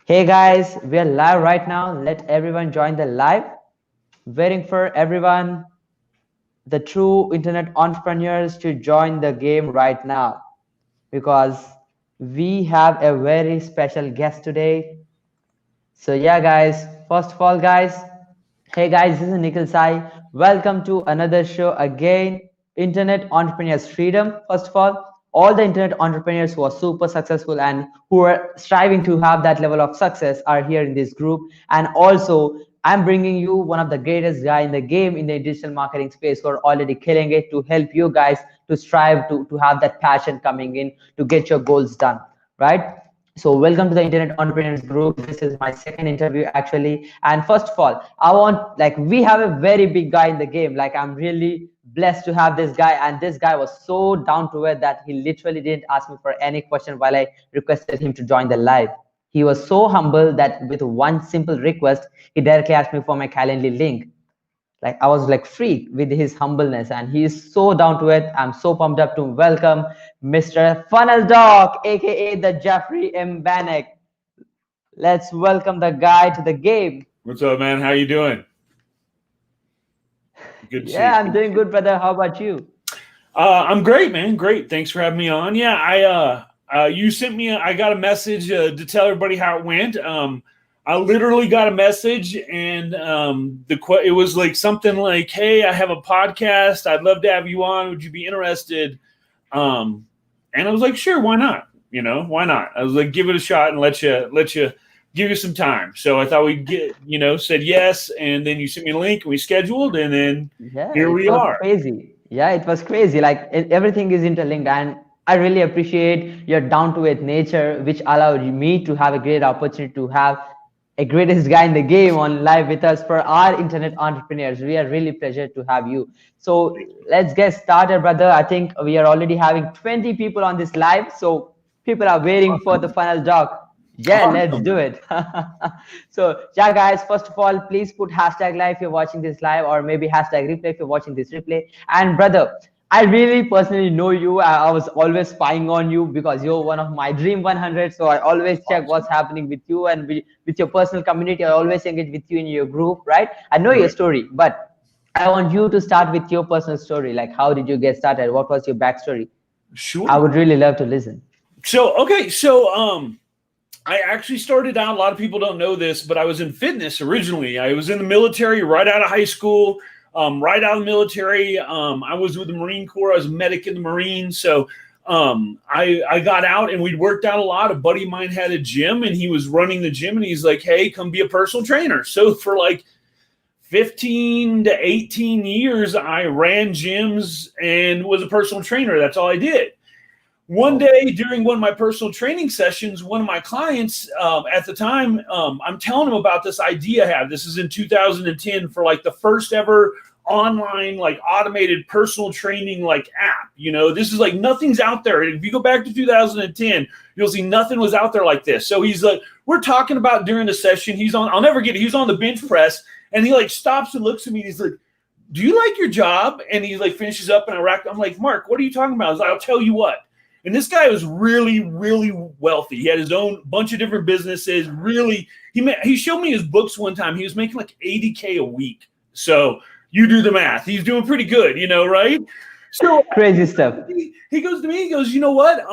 Hey guys, we are live right now. Let everyone join the live. Waiting for everyone, the true internet entrepreneurs, to join the game right now because we have a very special guest today. So, yeah, guys, first of all, guys, hey guys, this is Nikhil Sai. Welcome to another show again. Internet Entrepreneurs Freedom. First of all the internet entrepreneurs who are super successful and who are striving to have that level of success are here in this group. And also, I'm bringing you one of the greatest guy in the game in the digital marketing space who are already killing it to help you guys to strive to have that passion coming in to get your goals done, right? So welcome to the Internet Entrepreneurs Group. This is my second interview actually. And first of all, I want, like, we have a very big guy in the game. Like, I'm really blessed to have this guy. And this guy was so down to earth that he literally didn't ask me for any question while I requested him to join the live. He was so humble that with one simple request, he directly asked me for my Calendly link. Like, I was like freak with his humbleness, and he is so down to it. I'm so pumped up to welcome Mr. Funnel Dog, aka the Jeffery M. Banek. Let's welcome the guy to the game. What's up, man? How you doing? Good to see you. Yeah, I'm doing good, brother. How about you? I'm great, man. Great. Thanks for having me on. Yeah, you sent me. I got a message to tell everybody how it went. I literally got a message, and it was like something like, "Hey, I have a podcast. I'd love to have you on. Would you be interested?" And I was like, "Sure, why not? You know, why not?" I was like, "Give it a shot and let you give you some time." So I thought we'd said yes, and then you sent me a link, and we scheduled, and then here we are. Crazy. Yeah, it was crazy. Like, everything is interlinked, and I really appreciate your down to earth nature, which allowed me to have a great opportunity to have a greatest guy in the game on live with us for our internet entrepreneurs. We are really pleased to have you. So let's get started, brother. I think we are already having 20 people on this live. So people are waiting for the final doc. Yeah, let's do it. So yeah, guys, first of all, please put hashtag live if you're watching this live, or maybe hashtag replay if you're watching this replay. And brother, I really personally know you. I was always spying on you because you're one of my dream 100. So I always check what's happening with you and with your personal community. I always engage with you in your group, right? I know your story, but I want you to start with your personal story. Like, how did you get started? What was your backstory? Sure. I would really love to listen. So I actually started out, a lot of people don't know this, but I was in fitness originally. I was in the military right out of high school, right out of the military. I was with the Marine Corps. I was a medic in the Marines. So I got out and we'd worked out a lot. A buddy of mine had a gym and he was running the gym and he's like, "Hey, come be a personal trainer." So for like 15 to 18 years, I ran gyms and was a personal trainer. That's all I did. One day during one of my personal training sessions, one of my clients at the time, I'm telling him about this idea I have. This is in 2010 for like the first ever online, like automated personal training, like app. You know, this is like nothing's out there. If you go back to 2010, you'll see nothing was out there like this. So he's like, we're talking about during the session. I'll never get it. He's on the bench press and he like stops and looks at me. And he's like, "Do you like your job?" And he like finishes up and I'm like, "Mark, what are you talking about?" I was like, "I'll tell you what." And this guy was really, really wealthy. He had his own bunch of different businesses. Really, he showed me his books one time. He was making like $80K a week. So you do the math. He's doing pretty good, right? So crazy stuff. He goes to me. He goes, "You know what?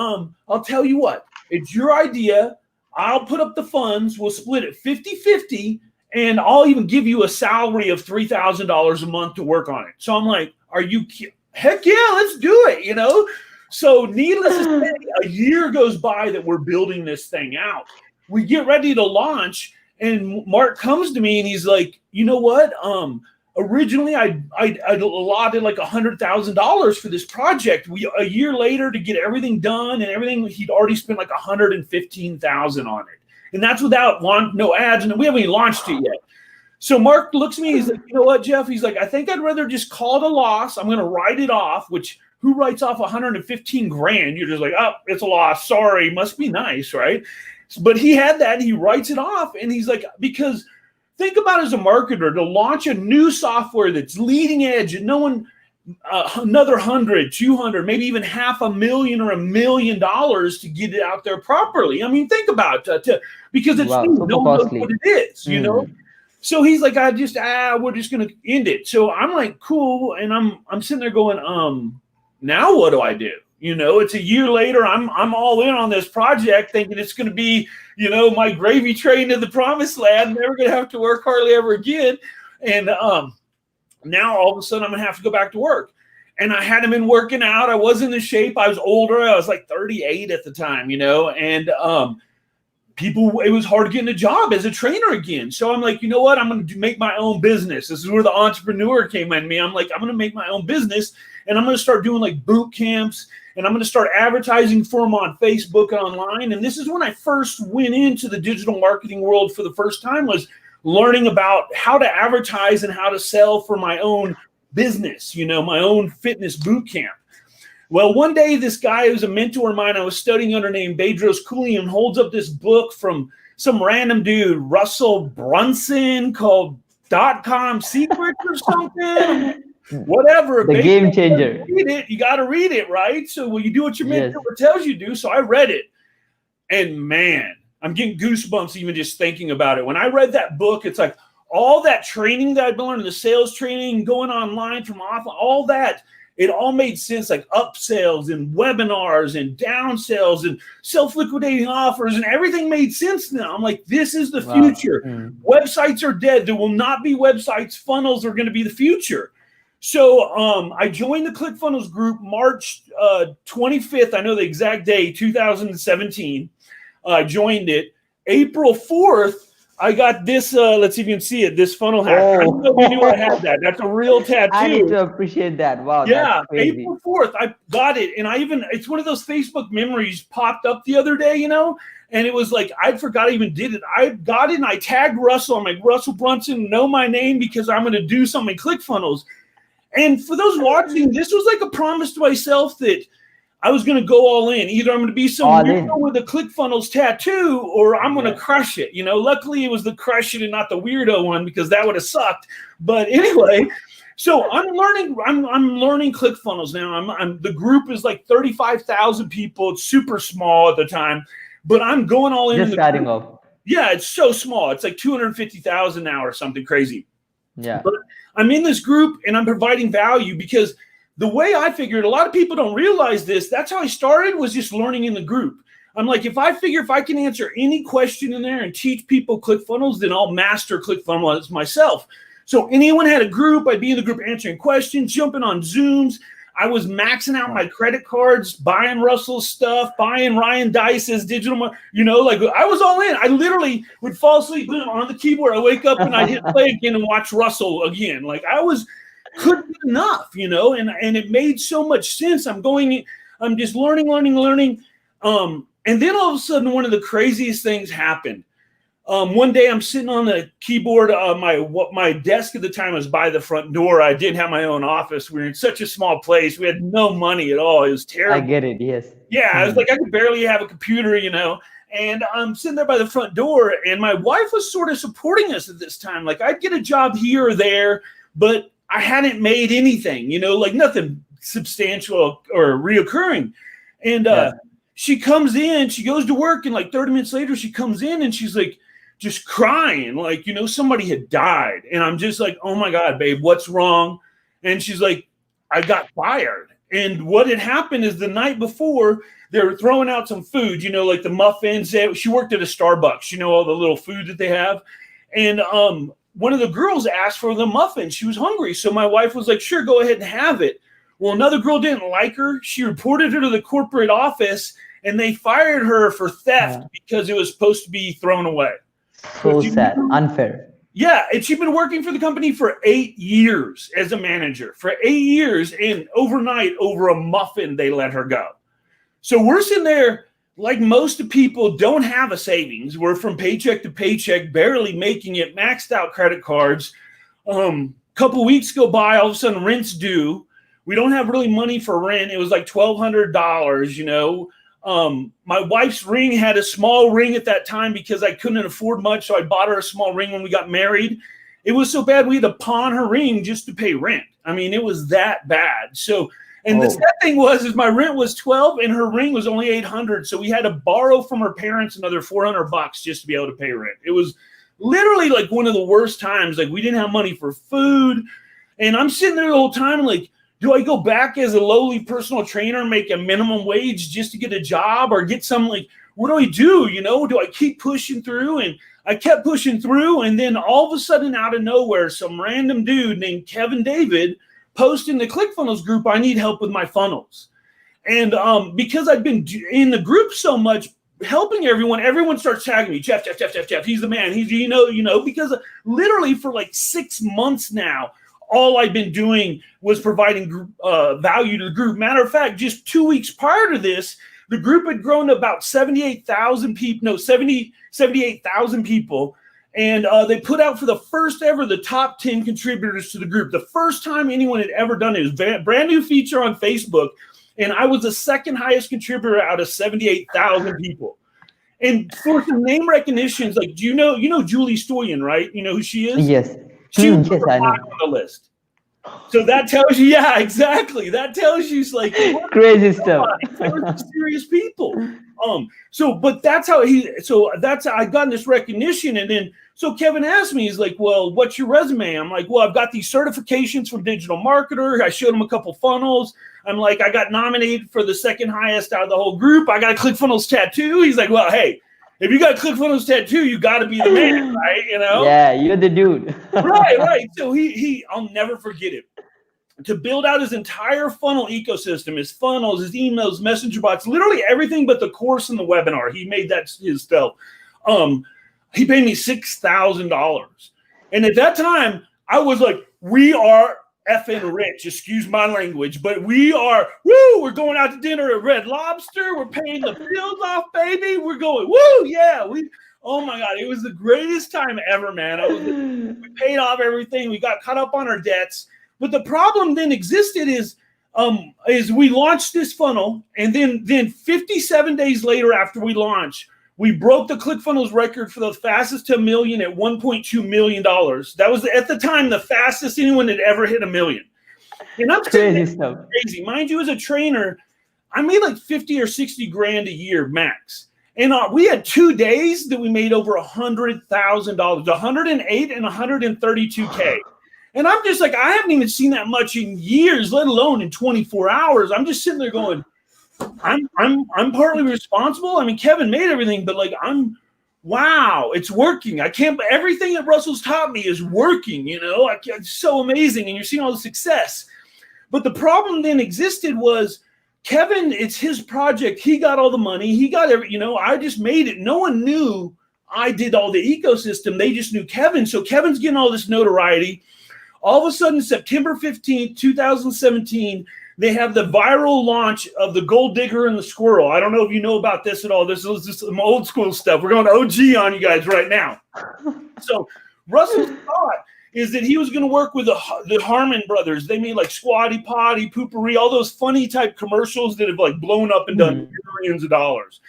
I'll tell you what. It's your idea. I'll put up the funds. We'll split it 50-50, and I'll even give you a salary of $3,000 a month to work on it." So I'm like, "Are you? Heck yeah, let's do it." So needless to say, a year goes by that we're building this thing out. We get ready to launch, and Mark comes to me and he's like, "You know what? Originally I allotted like $100,000 for this project. A year later to get everything done and everything, he'd already spent like $115,000 on it, and that's without no ads, and we haven't even launched it yet." So Mark looks at me. He's like, "You know what, Jeff?" He's like, "I think I'd rather just call it a loss. I'm going to write it off." Which, who writes off 115 grand? You're just like, "Oh, it's a loss. Sorry." Must be nice, right? But he had that. He writes it off, and he's like, because think about it as a marketer to launch a new software that's leading edge and no one another 100, 200, maybe even $500,000 or $1 million to get it out there properly. I mean, think about it, because it's Wow, new. super No one knows costly. what it is, you know? So he's like, we're just going to end it. So I'm like, cool. And I'm sitting there going, now what do I do? You know, it's a year later. I'm all in on this project thinking it's going to be, you know, my gravy train to the promised land. Never going to have to work hardly ever again. And now all of a sudden I'm going to have to go back to work. And I hadn't been working out. I wasn't in shape. I was older. I was like 38 at the time, you know, and it was hard getting a job as a trainer again. So I'm like, you know what? I'm going to make my own business. This is where the entrepreneur came in me. I'm like, I'm going to make my own business, and I'm going to start doing like boot camps, and I'm going to start advertising for them on Facebook and online. And this is when I first went into the digital marketing world for the first time, was learning about how to advertise and how to sell for my own business, you know, my own fitness boot camp. Well, one day, this guy who's a mentor of mine, I was studying under, named Bedros Keuilian, holds up this book from some random dude, Russell Brunson, called .com Secrets or something. Whatever. The game changer. You got to read it, right? So, well, you do what your mentor tells you to do. So I read it. And man, I'm getting goosebumps even just thinking about it. When I read that book, it's like all that training that I've been learning, the sales training, going online from off, all that, it all made sense, like upsells and webinars and down sales and self-liquidating offers, and everything made sense now. I'm like, this is the future. Websites are dead. There will not be websites. Funnels are going to be the future. So I joined the ClickFunnels group March 25th. I know the exact day, 2017. I joined it. April 4th, I got this, let's see if you can see it, this funnel hack. I don't know if you knew I had that. That's a real tattoo. I need to appreciate that. Wow, yeah, that's crazy. April 4th, I got it. And it's one of those Facebook memories popped up the other day, you know, and it was like, I forgot I even did it. I got it and I tagged Russell. I'm like, Russell Brunson, know my name because I'm going to do something ClickFunnels. And for those watching, this was like a promise to myself that I was going to go all in. Either I'm going to be some weirdo with a ClickFunnels tattoo, or I'm going to crush it. You know, luckily it was the crush it and not the weirdo one, because that would have sucked. But anyway, so I'm learning ClickFunnels now. The group is like 35,000 people. It's super small at the time, but I'm going all in. Just starting off. Yeah, it's so small. It's like 250,000 now or something crazy. Yeah. But I'm in this group and I'm providing value, because the way I figured, a lot of people don't realize this. That's how I started, was just learning in the group. I'm like, if I can answer any question in there and teach people ClickFunnels, then I'll master ClickFunnels myself. So anyone had a group, I'd be in the group answering questions, jumping on Zooms. I was maxing out my credit cards, buying Russell's stuff, buying Ryan Dice's digital, you know, like I was all in. I literally would fall asleep, boom, on the keyboard. I wake up and I hit play again and watch Russell again. Like couldn't get enough, you know, and it made so much sense. I'm just learning. And then all of a sudden, one of the craziest things happened. One day I'm sitting on the keyboard. My desk at the time was by the front door. I didn't have my own office. We were in such a small place. We had no money at all. It was terrible. I get it. Yes. Yeah. I was like, I could barely have a computer, you know, and I'm sitting there by the front door, and my wife was sort of supporting us at this time. Like, I'd get a job here or there, but I hadn't made anything, you know, like nothing substantial or reoccurring. And she comes in, she goes to work, and like 30 minutes later, she comes in and she's like just crying, like, you know, somebody had died. And I'm just like, oh my God, babe, what's wrong? And she's like, I got fired. And what had happened is the night before, they were throwing out some food, you know, like the muffins. She worked at a Starbucks, you know, all the little food that they have. And one of the girls asked for the muffins. She was hungry. So my wife was like, sure, go ahead and have it. Well, another girl didn't like her. She reported her to the corporate office, and they fired her for theft because it was supposed to be thrown away. So sad. Unfair. Yeah. And she'd been working for the company for 8 years as a manager. For 8 years, and overnight, over a muffin, they let her go. So we're sitting there, like most people don't have a savings. We're from paycheck to paycheck, barely making it, maxed out credit cards. Couple weeks go by, all of a sudden rent's due. We don't have really money for rent. It was like $1,200, you know. My wife's ring had a small ring at that time because I couldn't afford much. So I bought her a small ring when we got married. It was so bad we had to pawn her ring just to pay rent. I mean, it was that bad. So, and the sad thing is my rent was 12 and her ring was only 800. So we had to borrow from her parents another $400 just to be able to pay rent. It was literally like one of the worst times. Like we didn't have money for food. And I'm sitting there the whole time like, do I go back as a lowly personal trainer, make a minimum wage just to get a job or get some like, what do I do? You know, do I keep pushing through? And I kept pushing through. And then all of a sudden out of nowhere, some random dude named Kevin David posted in the ClickFunnels group, I need help with my funnels. And because I've been in the group so much, helping everyone starts tagging me, Jeff, he's the man. He's, you know, because literally for like 6 months now, all I've been doing was providing value to the group. Matter of fact, just 2 weeks prior to this, the group had grown to about 78,000 people. And they put out for the first ever the top 10 contributors to the group. The first time anyone had ever done it. It was a brand new feature on Facebook. And I was the second highest contributor out of 78,000 people. And for some name recognitions, like, do you know Julie Stoyan, right? You know who she is? Yes. She was yes, I know. on the list. So that tells you, yeah, exactly. That tells you, it's like crazy stuff. They were serious people. But that's how I got this recognition. And then, so Kevin asked me, he's like, well, what's your resume? I'm like, well, I've got these certifications from Digital Marketer. I showed him a couple funnels. I'm like, I got nominated for the second highest out of the whole group. I got a ClickFunnels tattoo. He's like, well, hey, if you got a ClickFunnels tattoo, you got to be the man, right? You know? Yeah, you're the dude. right. So I'll never forget it. To build out his entire funnel ecosystem, his funnels, his emails, messenger bots, literally everything but the course and the webinar. He made that his stuff. He paid me $6,000. And at that time, I was like, we are effing rich, excuse my language, but we're going out to dinner at Red Lobster. We're paying the bills off, baby. We're going, yeah. Oh my God, it was the greatest time ever, man. We paid off everything. We got caught up on our debts. But the problem then existed is we launched this funnel, and then 57 days later after we launched, we broke the ClickFunnels record for the fastest to $1 million at $1.2 million. That was at the time the fastest anyone had ever hit $1 million. And I'm crazy stuff. Crazy, mind you, as a trainer, I made like 50 or 60 grand a year max. And we had 2 days that we made over $100,000, 108 and 132K. And I'm just like, I haven't even seen that much in years, let alone in 24 hours. I'm just sitting there going, I'm partly responsible. I mean, Kevin made everything, but like wow, it's working. Everything that Russell's taught me is working, you know, it's so amazing. And you're seeing all the success. But the problem then existed was Kevin, it's his project. He got all the money. He got I just made it. No one knew I did all the ecosystem. They just knew Kevin. So Kevin's getting all this notoriety. All of a sudden, September 15th, 2017, they have the viral launch of the Gold Digger and the Squirrel. I don't know if you know about this at all. This is just some old school stuff. We're going OG on you guys right now. So Russell's thought is that he was going to work with the Harmon brothers. They made like Squatty Potty, Poopery, all those funny type commercials that have like blown up and done millions of dollars.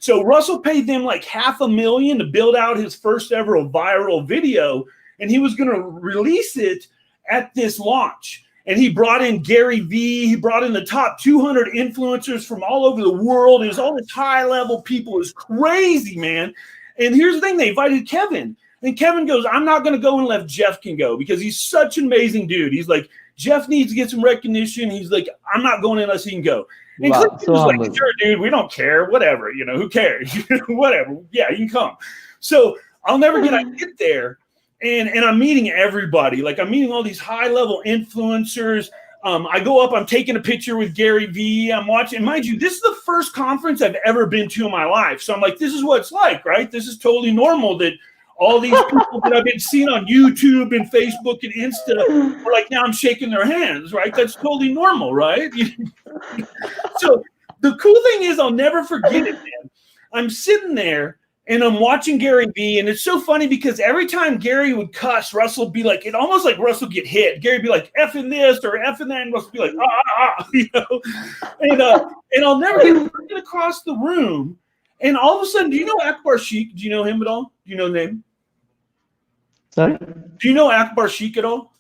So Russell paid them like $500,000 to build out his first ever viral video, and he was going to release it at this launch. And he brought in Gary Vee. He brought in the top 200 influencers from all over the world. It was all these high-level people. It was crazy, man. And here's the thing. They invited Kevin. And Kevin goes, I'm not going to go unless Jeff can go, because he's such an amazing dude. He's like, Jeff needs to get some recognition. He's like, I'm not going unless he can go. And wow, Cliff was like, sure, dude, we don't care. Whatever. Who cares? Whatever. Yeah, you can come. So I'll never get there. And I'm meeting everybody. Like, I'm meeting all these high-level influencers. I go up, I'm taking a picture with Gary Vee. I'm watching. Mind you, this is the first conference I've ever been to in my life. So I'm like, this is what it's like, right? This is totally normal that all these people that I've been seeing on YouTube and Facebook and Insta are like, now I'm shaking their hands, right? That's totally normal, right? So the cool thing is, I'll never forget it, man. I'm sitting there, and I'm watching Gary Vee, and it's so funny because every time Gary would cuss, Russell would be like, it almost like Russell get hit. Gary would be like, effing this or effing that, and Russell would be like, And I'll never get across the room, and all of a sudden, do you know Akbar Sheikh? Do you know him at all? Do you know the name? Sorry? Do you know Akbar Sheikh at all?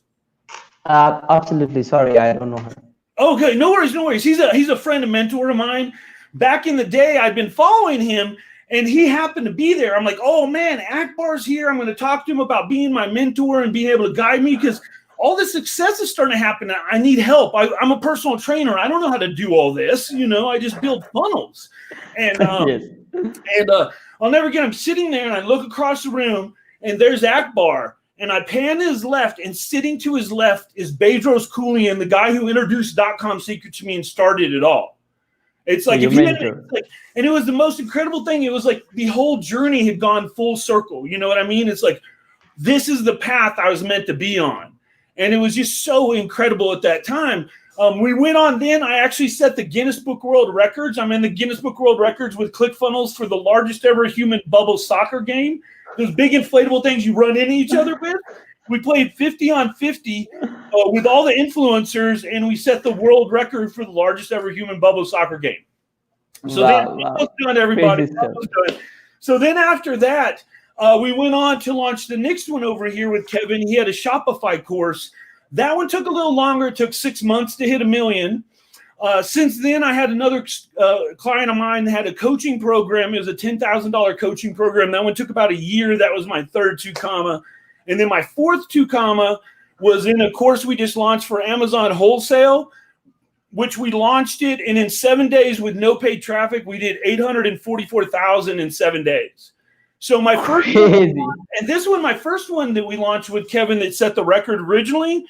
Absolutely. Sorry, I don't know her. Okay, no worries, no worries. He's a friend and mentor of mine. Back in the day, I'd been following him, and he happened to be there. I'm like, oh man, Akbar's here. I'm going to talk to him about being my mentor and being able to guide me because all this success is starting to happen. I need help. I'm a personal trainer. I don't know how to do all this. I just build funnels. And Yes. I'll never forget. I'm sitting there, and I look across the room, and there's Akbar. And I pan to his left, and sitting to his left is Bedros Keuilian, the guy who introduced .com Secret to me and started it all. It's like, and it was the most incredible thing. It was like the whole journey had gone full circle. You know what I mean? It's like, this is the path I was meant to be on. And it was just so incredible at that time. We went on then. I actually set the Guinness Book World Records. I'm in the Guinness Book World Records with ClickFunnels for the largest ever human bubble soccer game. Those big inflatable things you run into each other with. We played 50 on 50 with all the influencers, and we set the world record for the largest ever human bubble soccer game. So Wow. done, everybody. So then after that, we went on to launch the next one over here with Kevin. He had a Shopify course. That one took a little longer. It took 6 months to hit 1 million. Since then, I had another client of mine that had a coaching program. It was a $10,000 coaching program. That one took about a year. That was my third 2 comma. And then my fourth 2 comma was in a course we just launched for Amazon Wholesale, which we launched it. And in 7 days with no paid traffic, we did 844,000 in 7 days. So my first one, and this one, my first one that we launched with Kevin that set the record originally,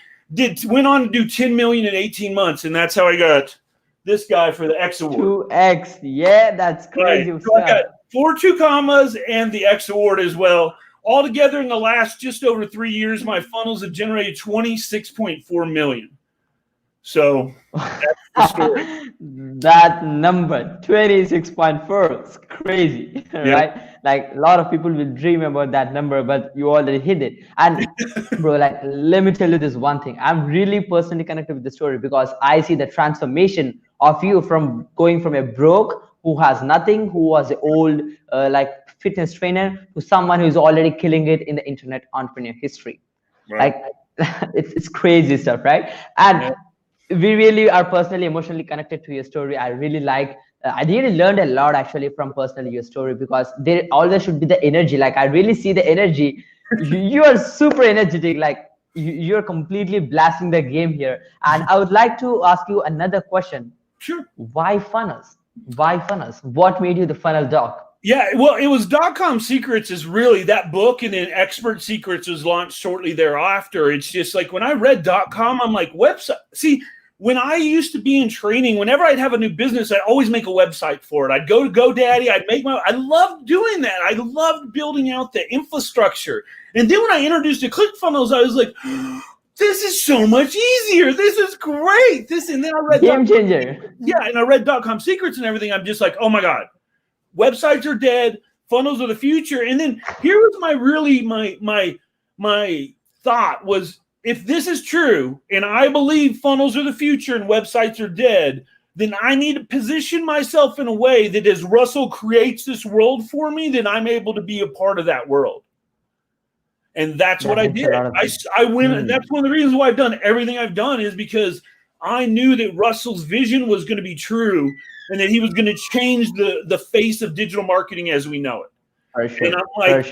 went on to do 10 million in 18 months, and that's how I got this guy for the X award. 2x, yeah, that's crazy. Right. So I got 4 2 commas and the X award as well. Altogether, in the last just over 3 years, my funnels have generated 26.4 million. So that's the story. That number 26.4 is crazy, right? Like a lot of people will dream about that number, but you already hit it. And bro, like, let me tell you this one thing. I'm really personally connected with the story because I see the transformation of you from going from a broke who has nothing, who was an old like fitness trainer, to someone who's already killing it in the internet entrepreneur history. Right. Like it's crazy stuff, right? And we really are personally emotionally connected to your story. I really like I really learned a lot actually from personally your story, because there always should be the energy. Like I really see the energy. You are super energetic. Like you're completely blasting the game here. And I would like to ask you another question. Sure. Why funnels? Why funnels? What made you the funnel doc? Yeah, well, it was .com Secrets is really that book, and then Expert Secrets was launched shortly thereafter. It's just like when I read .com, I'm like, website. See, when I used to be in training, whenever I'd have a new business, I'd always make a website for it. I'd go to GoDaddy. I loved doing that. I loved building out the infrastructure. And then when I introduced to ClickFunnels, I was like, this is so much easier. This is great. And then I read Game changer. Yeah, and I read .com Secrets and everything. I'm just like, oh my God, websites are dead. Funnels are the future. And then here was my thought was, if this is true, and I believe funnels are the future and websites are dead, then I need to position myself in a way that as Russell creates this world for me, then I'm able to be a part of that world. And that's what I did. I went, and that's one of the reasons why I've done everything I've done, is because I knew that Russell's vision was going to be true and that he was going to change the face of digital marketing as we know it. For sure. And I'm like,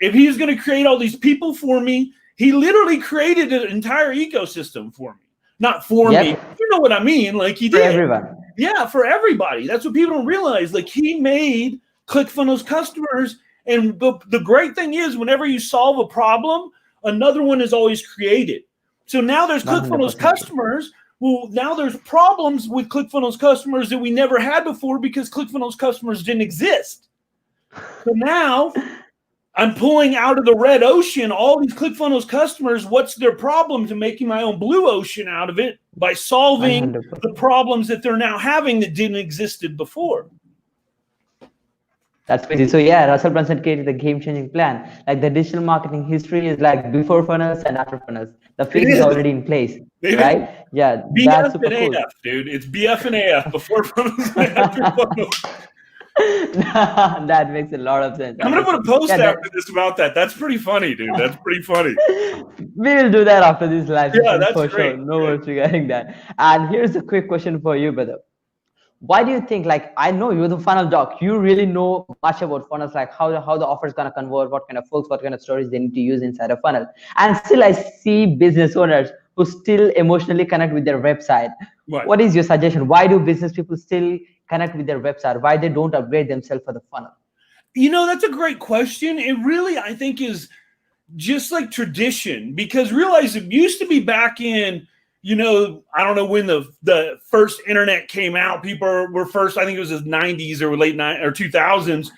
if he's going to create all these people for me, he literally created an entire ecosystem for me. Not for me. You know what I mean? Like he did. For everyone. Yeah, for everybody. That's what people don't realize. Like he made ClickFunnels customers. And the great thing is, whenever you solve a problem, another one is always created. So now there's ClickFunnels customers. Well, now there's problems with ClickFunnels customers that we never had before because ClickFunnels customers didn't exist. So now I'm pulling out of the red ocean all these ClickFunnels customers. What's their problems, and making my own blue ocean out of it by solving 100%. The problems that they're now having that didn't existed before. That's crazy. So yeah, Russell Brunson created the game-changing plan. Like the digital marketing history is like before funnels and after funnels. The phase is already in place, right? Yeah, BF that's super and cool. AF, dude. It's BF and AF, before funnels and after funnels. That makes a lot of sense. I'm gonna put a post Yeah, after this about that. That's pretty funny, dude. That's pretty funny. we will do that after this live Yeah, session that's for great. sure. No worries regarding that. And here's a quick question for you, brother. Why do you think, like, I know you're the funnel doc, you really know much about funnels, like how the offer is going to convert, what kind of folks, what kind of stories they need to use inside a funnel. And still I see business owners who still emotionally connect with their website. Right. What is your suggestion? Why do business people still connect with their website? Why they don't upgrade themselves for the funnel? That's a great question. It really, I think, is just like tradition, because realize it used to be back in, I don't know when the first internet came out. People were first, I think it was the 90s or late 2000s.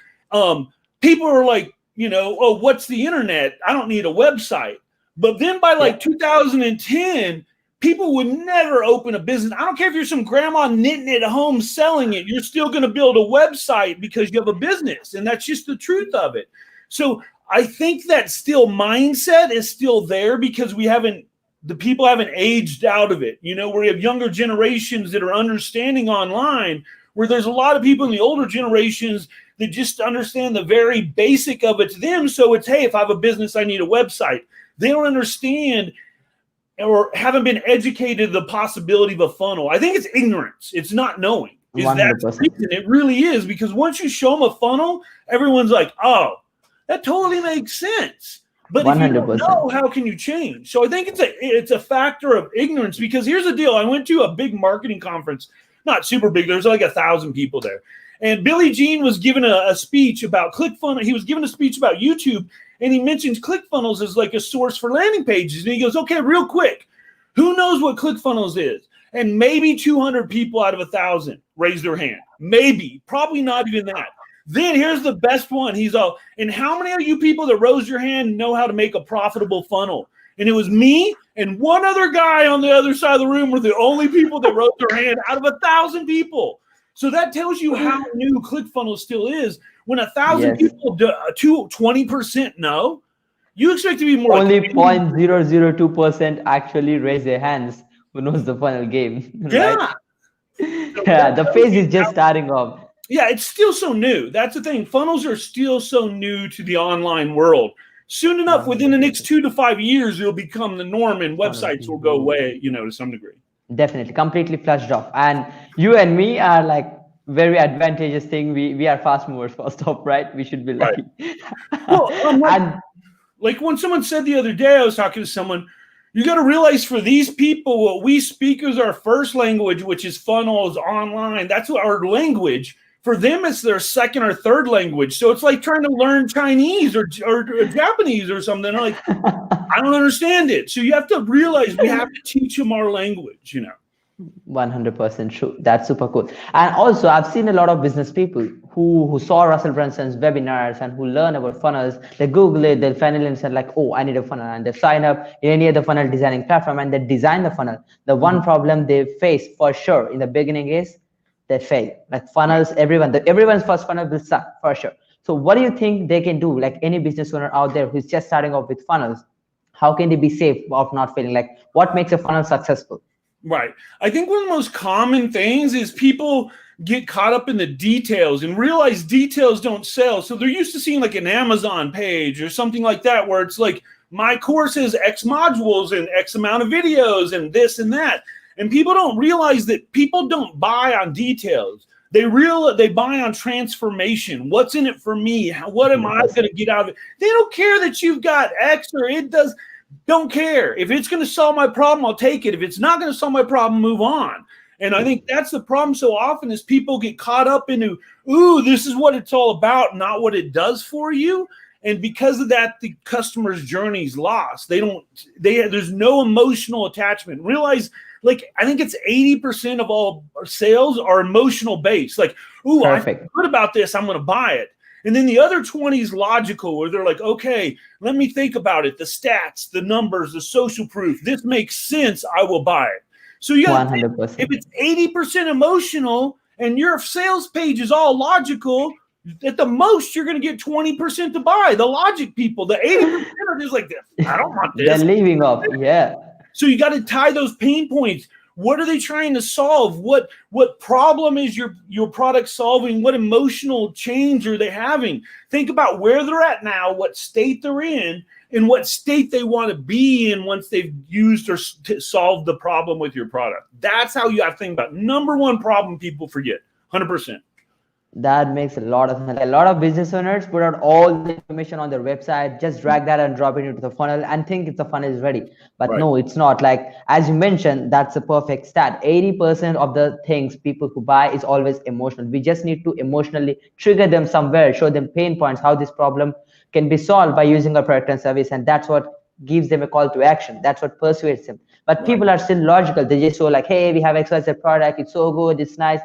People were like, oh, what's the internet? I don't need a website. But then by like 2010, people would never open a business. I don't care if you're some grandma knitting at home selling it. You're still going to build a website because you have a business. And that's just the truth of it. So I think that still mindset is still there because the people haven't aged out of it. Where we have younger generations that are understanding online, where there's a lot of people in the older generations that just understand the very basic of it to them. So it's, hey, if I have a business, I need a website. They don't understand or haven't been educated the possibility of a funnel. I think it's ignorance. It's not knowing. That's the reason. It really is, because once you show them a funnel, everyone's like, oh, that totally makes sense. But 100%. If you don't know, how can you change? So I think it's a factor of ignorance, because here's the deal. I went to a big marketing conference, not super big. There's like 1,000 people there. And Billy Jean was giving a speech about ClickFunnels. He was giving a speech about YouTube, and he mentions ClickFunnels as like a source for landing pages. And he goes, okay, real quick, who knows what ClickFunnels is? And maybe 200 people out of 1,000 raised their hand. Maybe, probably not even that. Then here's the best one. He's all, and how many of you people that rose your hand know how to make a profitable funnel? And it was me and one other guy on the other side of the room were the only people that rose their hand out of 1,000 people. So that tells you how new ClickFunnels still is. When 1,000 people do 20% know, you expect to be more. Only 0.002% actually raise their hands who knows the funnel game. Yeah. Right? Yeah, the phase is just starting off. Yeah, it's still so new. That's the thing. Funnels are still so new to the online world. Soon enough, within the next 2 to 5 years, it'll become the norm and websites will go away, to some degree. Definitely, completely flushed off. And you and me are like very advantageous thing. We are fast movers first off, right? We should be lucky. Right. Well, and like when someone said the other day, I was talking to someone, you got to realize for these people, what we speak is our first language, which is funnels online. That's our language. For them, it's their second or third language. So it's like trying to learn Chinese or Japanese or something. They're like, I don't understand it. So you have to realize we have to teach them our language, 100% true. That's super cool. And also, I've seen a lot of business people who saw Russell Brunson's webinars and who learn about funnels. They Google it, they'll finally and say like, oh, I need a funnel. And they sign up in any other funnel designing platform and they design the funnel. The one problem they face for sure in the beginning is they fail. Like funnels, everyone's first funnel will suck for sure. So what do you think they can do? Like any business owner out there who's just starting off with funnels, how can they be safe of not failing? Like what makes a funnel successful? Right. I think one of the most common things is people get caught up in the details and realize details don't sell. So they're used to seeing like an Amazon page or something like that, where it's like my course has X modules and X amount of videos and this and that. And people don't realize that people don't buy on details. They buy on transformation. What's in it for me? What am I going to get out of it? They don't care that you've got X or it does. Don't care. If it's going to solve my problem, I'll take it. If it's not going to solve my problem, move on. And I think that's the problem so often is people get caught up into, ooh, this is what it's all about, not what it does for you. And because of that, the customer's journey is lost. There's no emotional attachment. Realize, like, I think it's 80% of all sales are emotional based. Like, ooh, Perfect. I feel good about this, I'm going to buy it. And then the other 20 is logical, where they're like, okay, let me think about it. The stats, the numbers, the social proof. This makes sense. I will buy it. So you got 100%. If it's 80% emotional and your sales page is all logical, at the most you're going to get 20% to buy. The logic people, the 80% are just like, I don't want this. They're leaving off. Yeah. So you got to tie those pain points. What are they trying to solve? What problem is your product solving? What emotional change are they having? Think about where they're at now, what state they're in, and what state they want to be in once they've used or solved the problem with your product. That's how you have to think about number one problem people forget, 100%. That makes a lot of sense. A lot of business owners put out all the information on their website, just drag that and drop it into the funnel and think it's the funnel is ready. But Right. no, it's not. Like, as you mentioned, that's a perfect stat. 80% of the things people who buy is always emotional. We just need to emotionally trigger them somewhere, show them pain points, how this problem can be solved by using our product and service. And that's what gives them a call to action. That's what persuades them. But Right. people are still logical. They just show like, hey, we have XYZ product. It's so good. It's nice.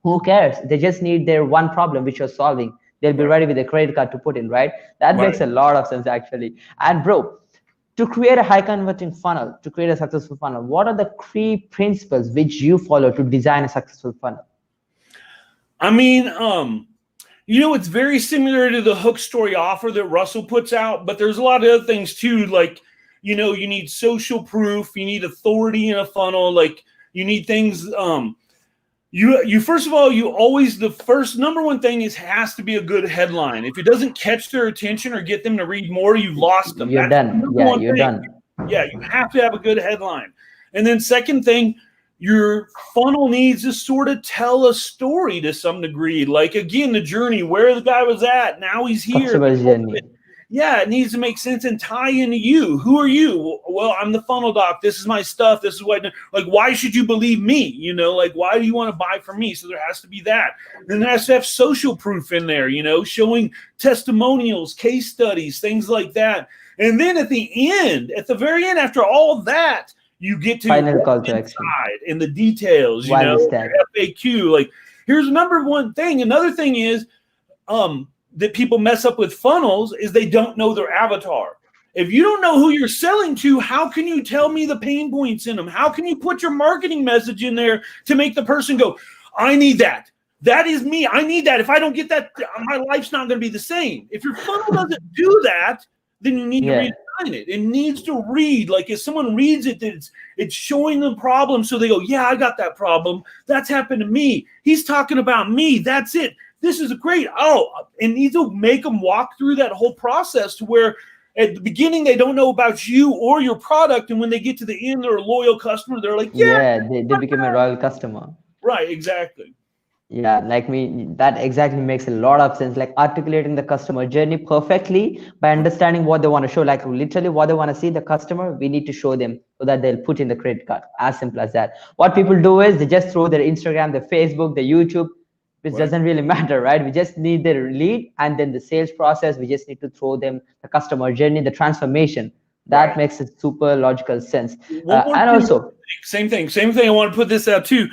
Who cares? They just need their one problem which you're solving. They'll be ready with a credit card to put in, right? That makes a lot of sense, actually. And bro, to create a high converting funnel, to create a successful funnel, what are the key principles which you follow to design a successful funnel? I mean, it's very similar to the hook story offer that Russell puts out, but there's a lot of other things too. Like, you need social proof, you need authority in a funnel, like you need things, You first of all, the first number one thing has to be a good headline. If it doesn't catch their attention or get them to read more, you've lost them. You're done. Yeah, you're done. Yeah, you have to have a good headline. And then second thing, your funnel needs to sort of tell a story to some degree. Like, again, the journey, where the guy was at, now he's here. Customer's journey. Yeah, it needs to make sense and tie into you. Who are you? Well, I'm the funnel doc. This is my stuff. This is what, like, why should you believe me? Like, why do you want to buy from me? So there has to be that. Then there has to have social proof in there, showing testimonials, case studies, things like that. And then at the very end, after all of that, you get to final call to action and the details, FAQ. Like, here's number one thing. Another thing is, that people mess up with funnels is they don't know their avatar. If you don't know who you're selling to, how can you tell me the pain points in them? How can you put your marketing message in there to make the person go, I need that. That is me. I need that. If I don't get that, my life's not going to be the same. If your funnel doesn't do that, then you need to redesign it. It needs to read. Like, if someone reads it, it's showing them problems. So they go, yeah, I got that problem. That's happened to me. He's talking about me. That's it. This is great. It needs to make them walk through that whole process to where at the beginning they don't know about you or your product, and when they get to the end, they're a loyal customer. They're like, they become a loyal customer. Right, exactly. Yeah, like that exactly makes a lot of sense. Like, articulating the customer journey perfectly by understanding what they want to show, like literally what they want to see the customer, we need to show them so that they'll put in the credit card. As simple as that. What people do is they just throw their Instagram, their Facebook, their YouTube, which doesn't really matter, right? We just need their lead, and then the sales process, we just need to throw them the customer journey, the transformation. That makes it super logical sense. And also, same thing. I want to put this out too.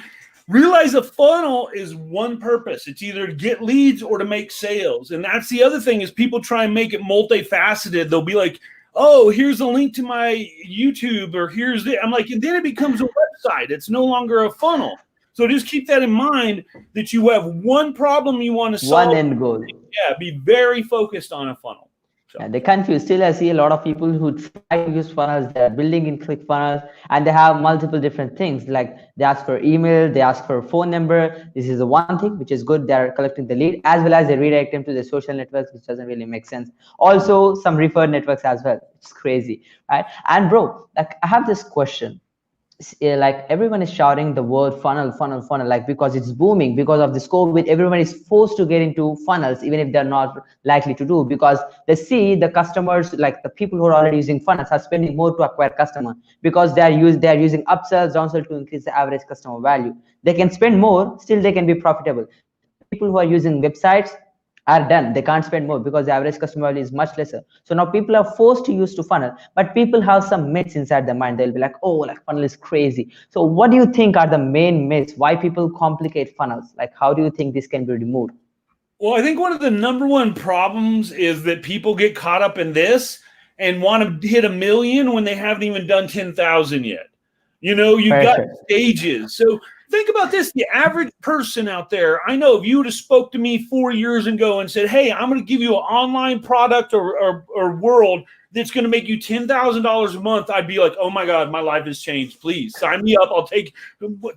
Realize a funnel is one purpose. It's either to get leads or to make sales. And that's the other thing, is people try and make it multifaceted. They'll be like, oh, here's a link to my YouTube, or here's the, I'm like, and then it becomes a website. It's no longer a funnel. So just keep that in mind, that you have one problem you want to solve. One end goal. Yeah, be very focused on a funnel. So. Yeah, they confuse. Still, I see a lot of people who try to use funnels. They're building in click funnels, and they have multiple different things. Like, they ask for email, they ask for phone number. This is the one thing which is good. They're collecting the lead, as well as they redirect them to the social networks, which doesn't really make sense. Also, some referred networks as well. It's crazy, right? And bro, like, I have this question. Like, everyone is shouting the word funnel, like, because it's booming, because of this COVID, everyone is forced to get into funnels, even if they're not likely to do, because they see the customers, like the people who are already using funnels, are spending more to acquire customer, because they are using upsells, downsell to increase the average customer value. They can spend more, still they can be profitable. The people who are using websites are done. They can't spend more because the average customer value is much lesser. So now people are forced to use to funnel, but people have some myths inside their mind. They'll be like, oh, like, funnel is crazy. So what do you think are the main myths? Why people complicate funnels? Like, how do you think this can be removed? Well, I think one of the number one problems is that people get caught up in this and want to hit 1 million when they haven't even done 10,000 yet. You've got stages. So think about this. The average person out there, I know if you would have spoke to me 4 years ago and said, hey, I'm going to give you an online product or world that's going to make you $10,000 a month, I'd be like, oh my God, my life has changed. Please sign me up. I'll take,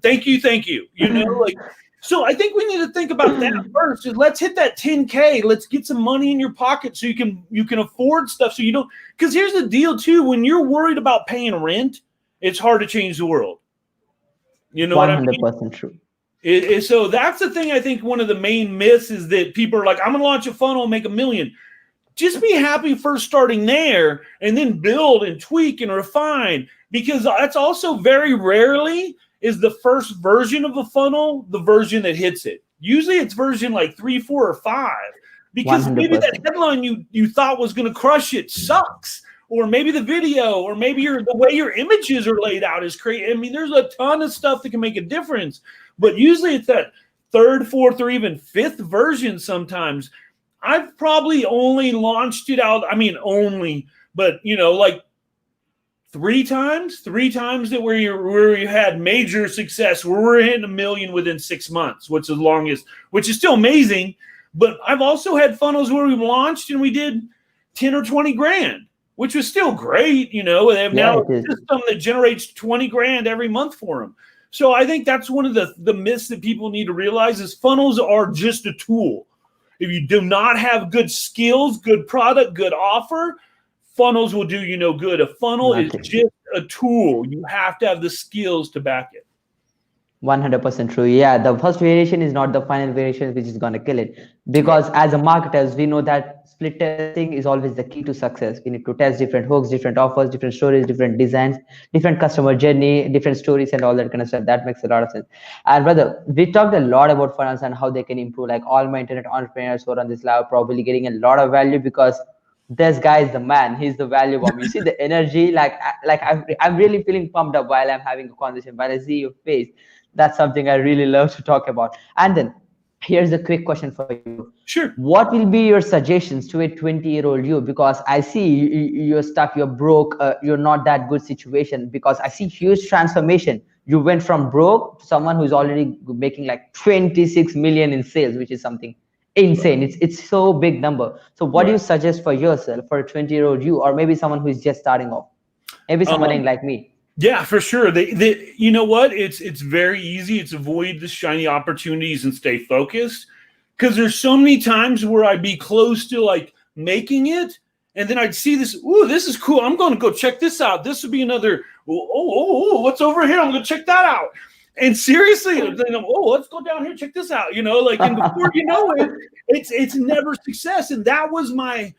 thank you. You know, like, so I think we need to think about that first. Is let's hit that 10K. Let's get some money in your pocket so you can afford stuff. So you don't, because here's the deal too. When you're worried about paying rent, it's hard to change the world. You know 100% what I mean? true. So that's the thing. I think one of the main myths is that people are like, I'm going to launch a funnel and make $1 million. Just be happy first starting there and then build and tweak and refine, because that's also very rarely is the first version of a funnel the version that hits it. Usually it's version like 3, 4, or 5, because 100%. maybe that headline you thought was going to crush it sucks, or maybe the video, or maybe the way your images are laid out is crazy. I mean, there's a ton of stuff that can make a difference, but usually it's that 3rd, 4th, or even 5th version sometimes. I've probably only launched it out. I mean, but you know, like 3 times that where you had major success, where we're hitting $1 million within 6 months, which is still amazing. But I've also had funnels where we launched and we did 10 or 20 grand, which was still great. You know, they have now a system that generates 20 grand every month for them. So I think that's one of the myths that people need to realize is funnels are just a tool. If you do not have good skills, good product, good offer, funnels will do you no good. A funnel is just a tool. You have to have the skills to back it. 100% true. Yeah, the first variation is not the final variation which is going to kill it. Because as a marketers, we know that split testing is always the key to success. We need to test different hooks, different offers, different stories, different designs, different customer journey, different stories, and all that kind of stuff. That makes a lot of sense. And brother, we talked a lot about funnels and how they can improve. Like all my internet entrepreneurs who are on this live probably getting a lot of value, because this guy is the man. He's the value bomb. You see the energy. Like I'm really feeling pumped up while I'm having a conversation. While I see your face, that's something I really love to talk about. And then here's a quick question for you. Sure. What will be your suggestions to a 20-year-old you? Because I see you're stuck, you're broke, you're not that good situation, because I see huge transformation. You went from broke to someone who's already making like 26 million in sales, which is something insane. It's so big number. So what do you suggest for yourself, for a 20-year-old you, or maybe someone who's just starting off? Maybe someone ain't like me. Yeah, for sure. They you know what? It's very easy. It's avoid the shiny opportunities and stay focused. Because there's so many times where I'd be close to like making it, and then I'd see this. Ooh, this is cool. I'm going to go check this out. This would be another. Oh, what's over here? I'm going to check that out. And seriously, let's go down here, check this out. You know, like, and before you know it, it's never success. And that was my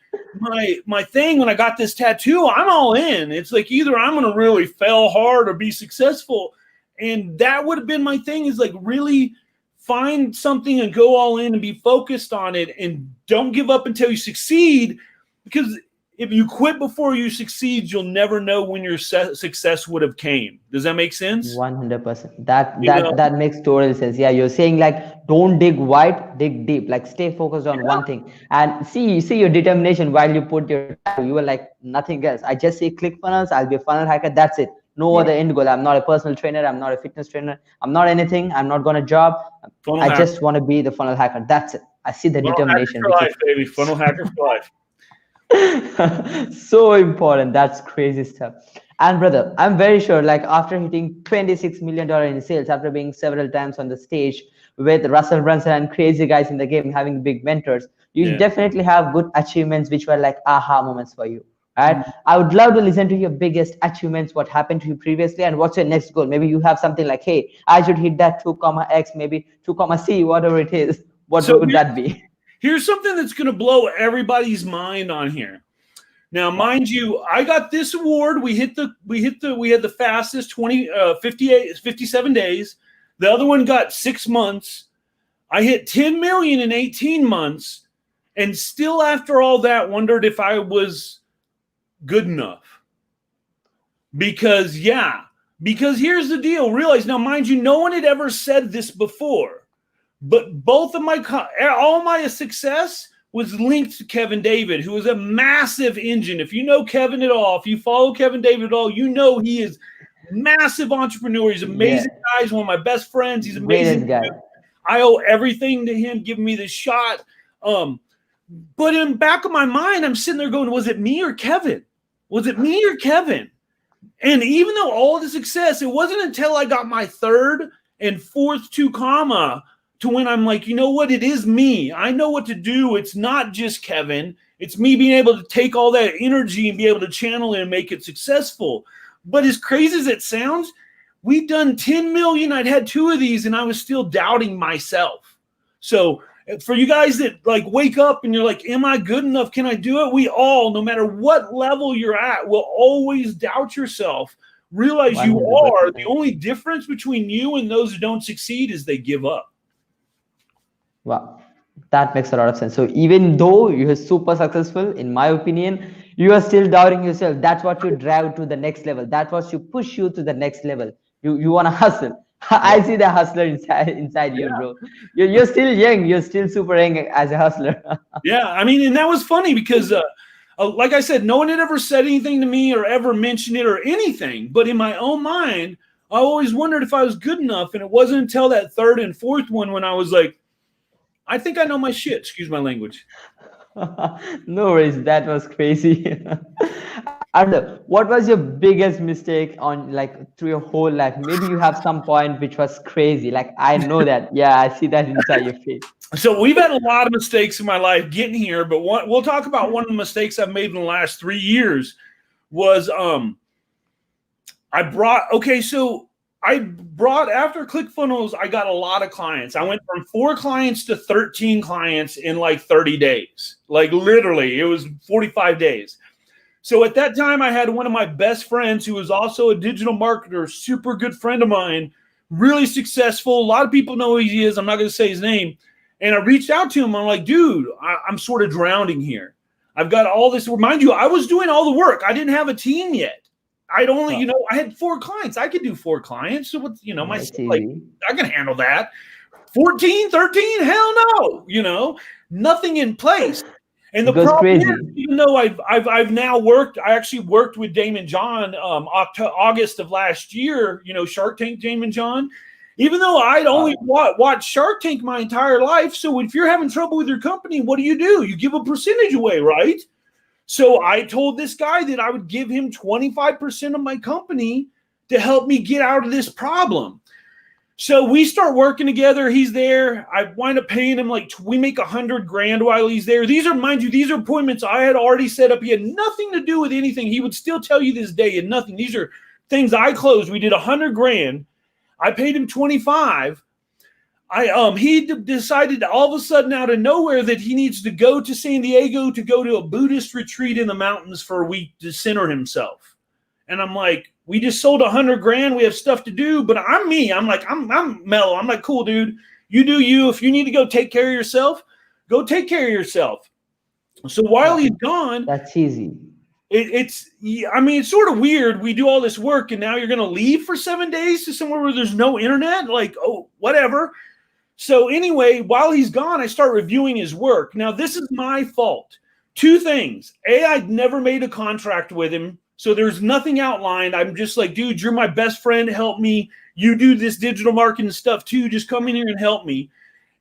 thing when I got this tattoo. I'm all in. It's like either I'm going to really fail hard or be successful. And that would have been my thing, is like really find something and go all in and be focused on it, and don't give up until you succeed. Because if you quit before you succeed, you'll never know when your success would have came. Does that make sense? 100%. That makes total sense. Yeah, you're saying like, don't dig wide, dig deep. Like stay focused on one thing, and see your determination while you put your tattoo. You were like nothing else. I just say click funnels. I'll be a funnel hacker. That's it. No other end goal. I'm not a personal trainer. I'm not a fitness trainer. I'm not anything. I'm not gonna job. I just want to be the funnel hacker. That's it. I see the determination. Funnel hacker for life, baby. Funnel hacker for life. So important. That's crazy stuff. And brother, I'm very sure like after hitting $26 million in sales, after being several times on the stage with Russell Brunson and crazy guys in the game, having big mentors, you definitely have good achievements which were like aha moments for you, right? I would love to listen to your biggest achievements, what happened to you previously, and what's your next goal. Maybe you have something like, hey, I should hit that 2,x, maybe 2,c, whatever it is. What would that be? Here's something that's going to blow everybody's mind on here. Now, mind you, I got this award. We had the fastest 57 days. The other one got 6 months. I hit 10 million in 18 months, and still after all that wondered if I was good enough. Because here's the deal. Realize now, mind you, no one had ever said this before. But both of all my success was linked to Kevin David, who is a massive engine. If you know Kevin at all, if you follow Kevin David at all, you know he is massive entrepreneur. He's an amazing guy. He's one of my best friends. He's amazing. Guy. I owe everything to him giving me this shot. But in the back of my mind, I'm sitting there going, was it me or Kevin? Was it me or Kevin? And even though all the success, it wasn't until I got my third and fourth 2 comma to when I'm like, you know what? It is me. I know what to do. It's not just Kevin. It's me being able to take all that energy and be able to channel it and make it successful. But as crazy as it sounds, we've done 10 million. I'd had 2 of these and I was still doubting myself. So for you guys that like wake up and you're like, am I good enough? Can I do it? We all, no matter what level you're at, will always doubt yourself. Realize you are. The only difference between you and those who don't succeed is they give up. Wow, that makes a lot of sense. So even though you are super successful, in my opinion, you are still doubting yourself. That's what you drive to the next level. That's what you push you to the next level. You want to hustle. I see the hustler inside you, bro. You're still young. You're still super young as a hustler. Yeah, I mean, and that was funny because, like I said, no one had ever said anything to me or ever mentioned it or anything. But in my own mind, I always wondered if I was good enough. And it wasn't until that third and fourth one when I was like, I think I know my shit. Excuse my language. No worries. That was crazy. And what was your biggest mistake on like through your whole life? Maybe you have some point which was crazy. Like I know that. Yeah, I see that inside your face. So we've had a lot of mistakes in my life getting here, but we'll talk about one of the mistakes I've made in the last 3 years was I brought after ClickFunnels, I got a lot of clients. I went from 4 clients to 13 clients in like 30 days. Like literally, it was 45 days. So at that time, I had one of my best friends who was also a digital marketer, super good friend of mine, really successful. A lot of people know who he is. I'm not going to say his name. And I reached out to him. I'm like, dude, I'm sort of drowning here. I've got all this. Mind you, I was doing all the work. I didn't have a team yet. I'd only, I had 4 clients. I could do 4 clients. So, I can handle that. 14, 13, hell no, nothing in place. And the problem is, even though I've now worked, I actually worked with Damon John August of last year, Shark Tank Damon John, even though I'd only watched Shark Tank my entire life. So if you're having trouble with your company, what do? You give a percentage away, right? So I told this guy that I would give him 25% of my company to help me get out of this problem. So we start working together. He's there. I wind up paying him we make $100,000 while he's there. These are appointments I had already set up. He had nothing to do with anything. He would still tell you this day and nothing. These are things I closed. We did $100,000. I paid him 25. He decided all of a sudden out of nowhere that he needs to go to San Diego to go to a Buddhist retreat in the mountains for a week to center himself. And I'm like, we just sold $100,000. We have stuff to do, but I'm me. I'm like, I'm mellow. I'm like, cool, dude. You do you. If you need to go take care of yourself, go take care of yourself. So while he's gone, that's easy. It's sort of weird. We do all this work and now you're going to leave for 7 days to somewhere where there's no internet. Like, oh, whatever. So anyway, while he's gone, I start reviewing his work. Now, this is my fault. 2 things. A, I'd never made a contract with him. So there's nothing outlined. I'm just like, dude, you're my best friend. Help me. You do this digital marketing stuff too. Just come in here and help me.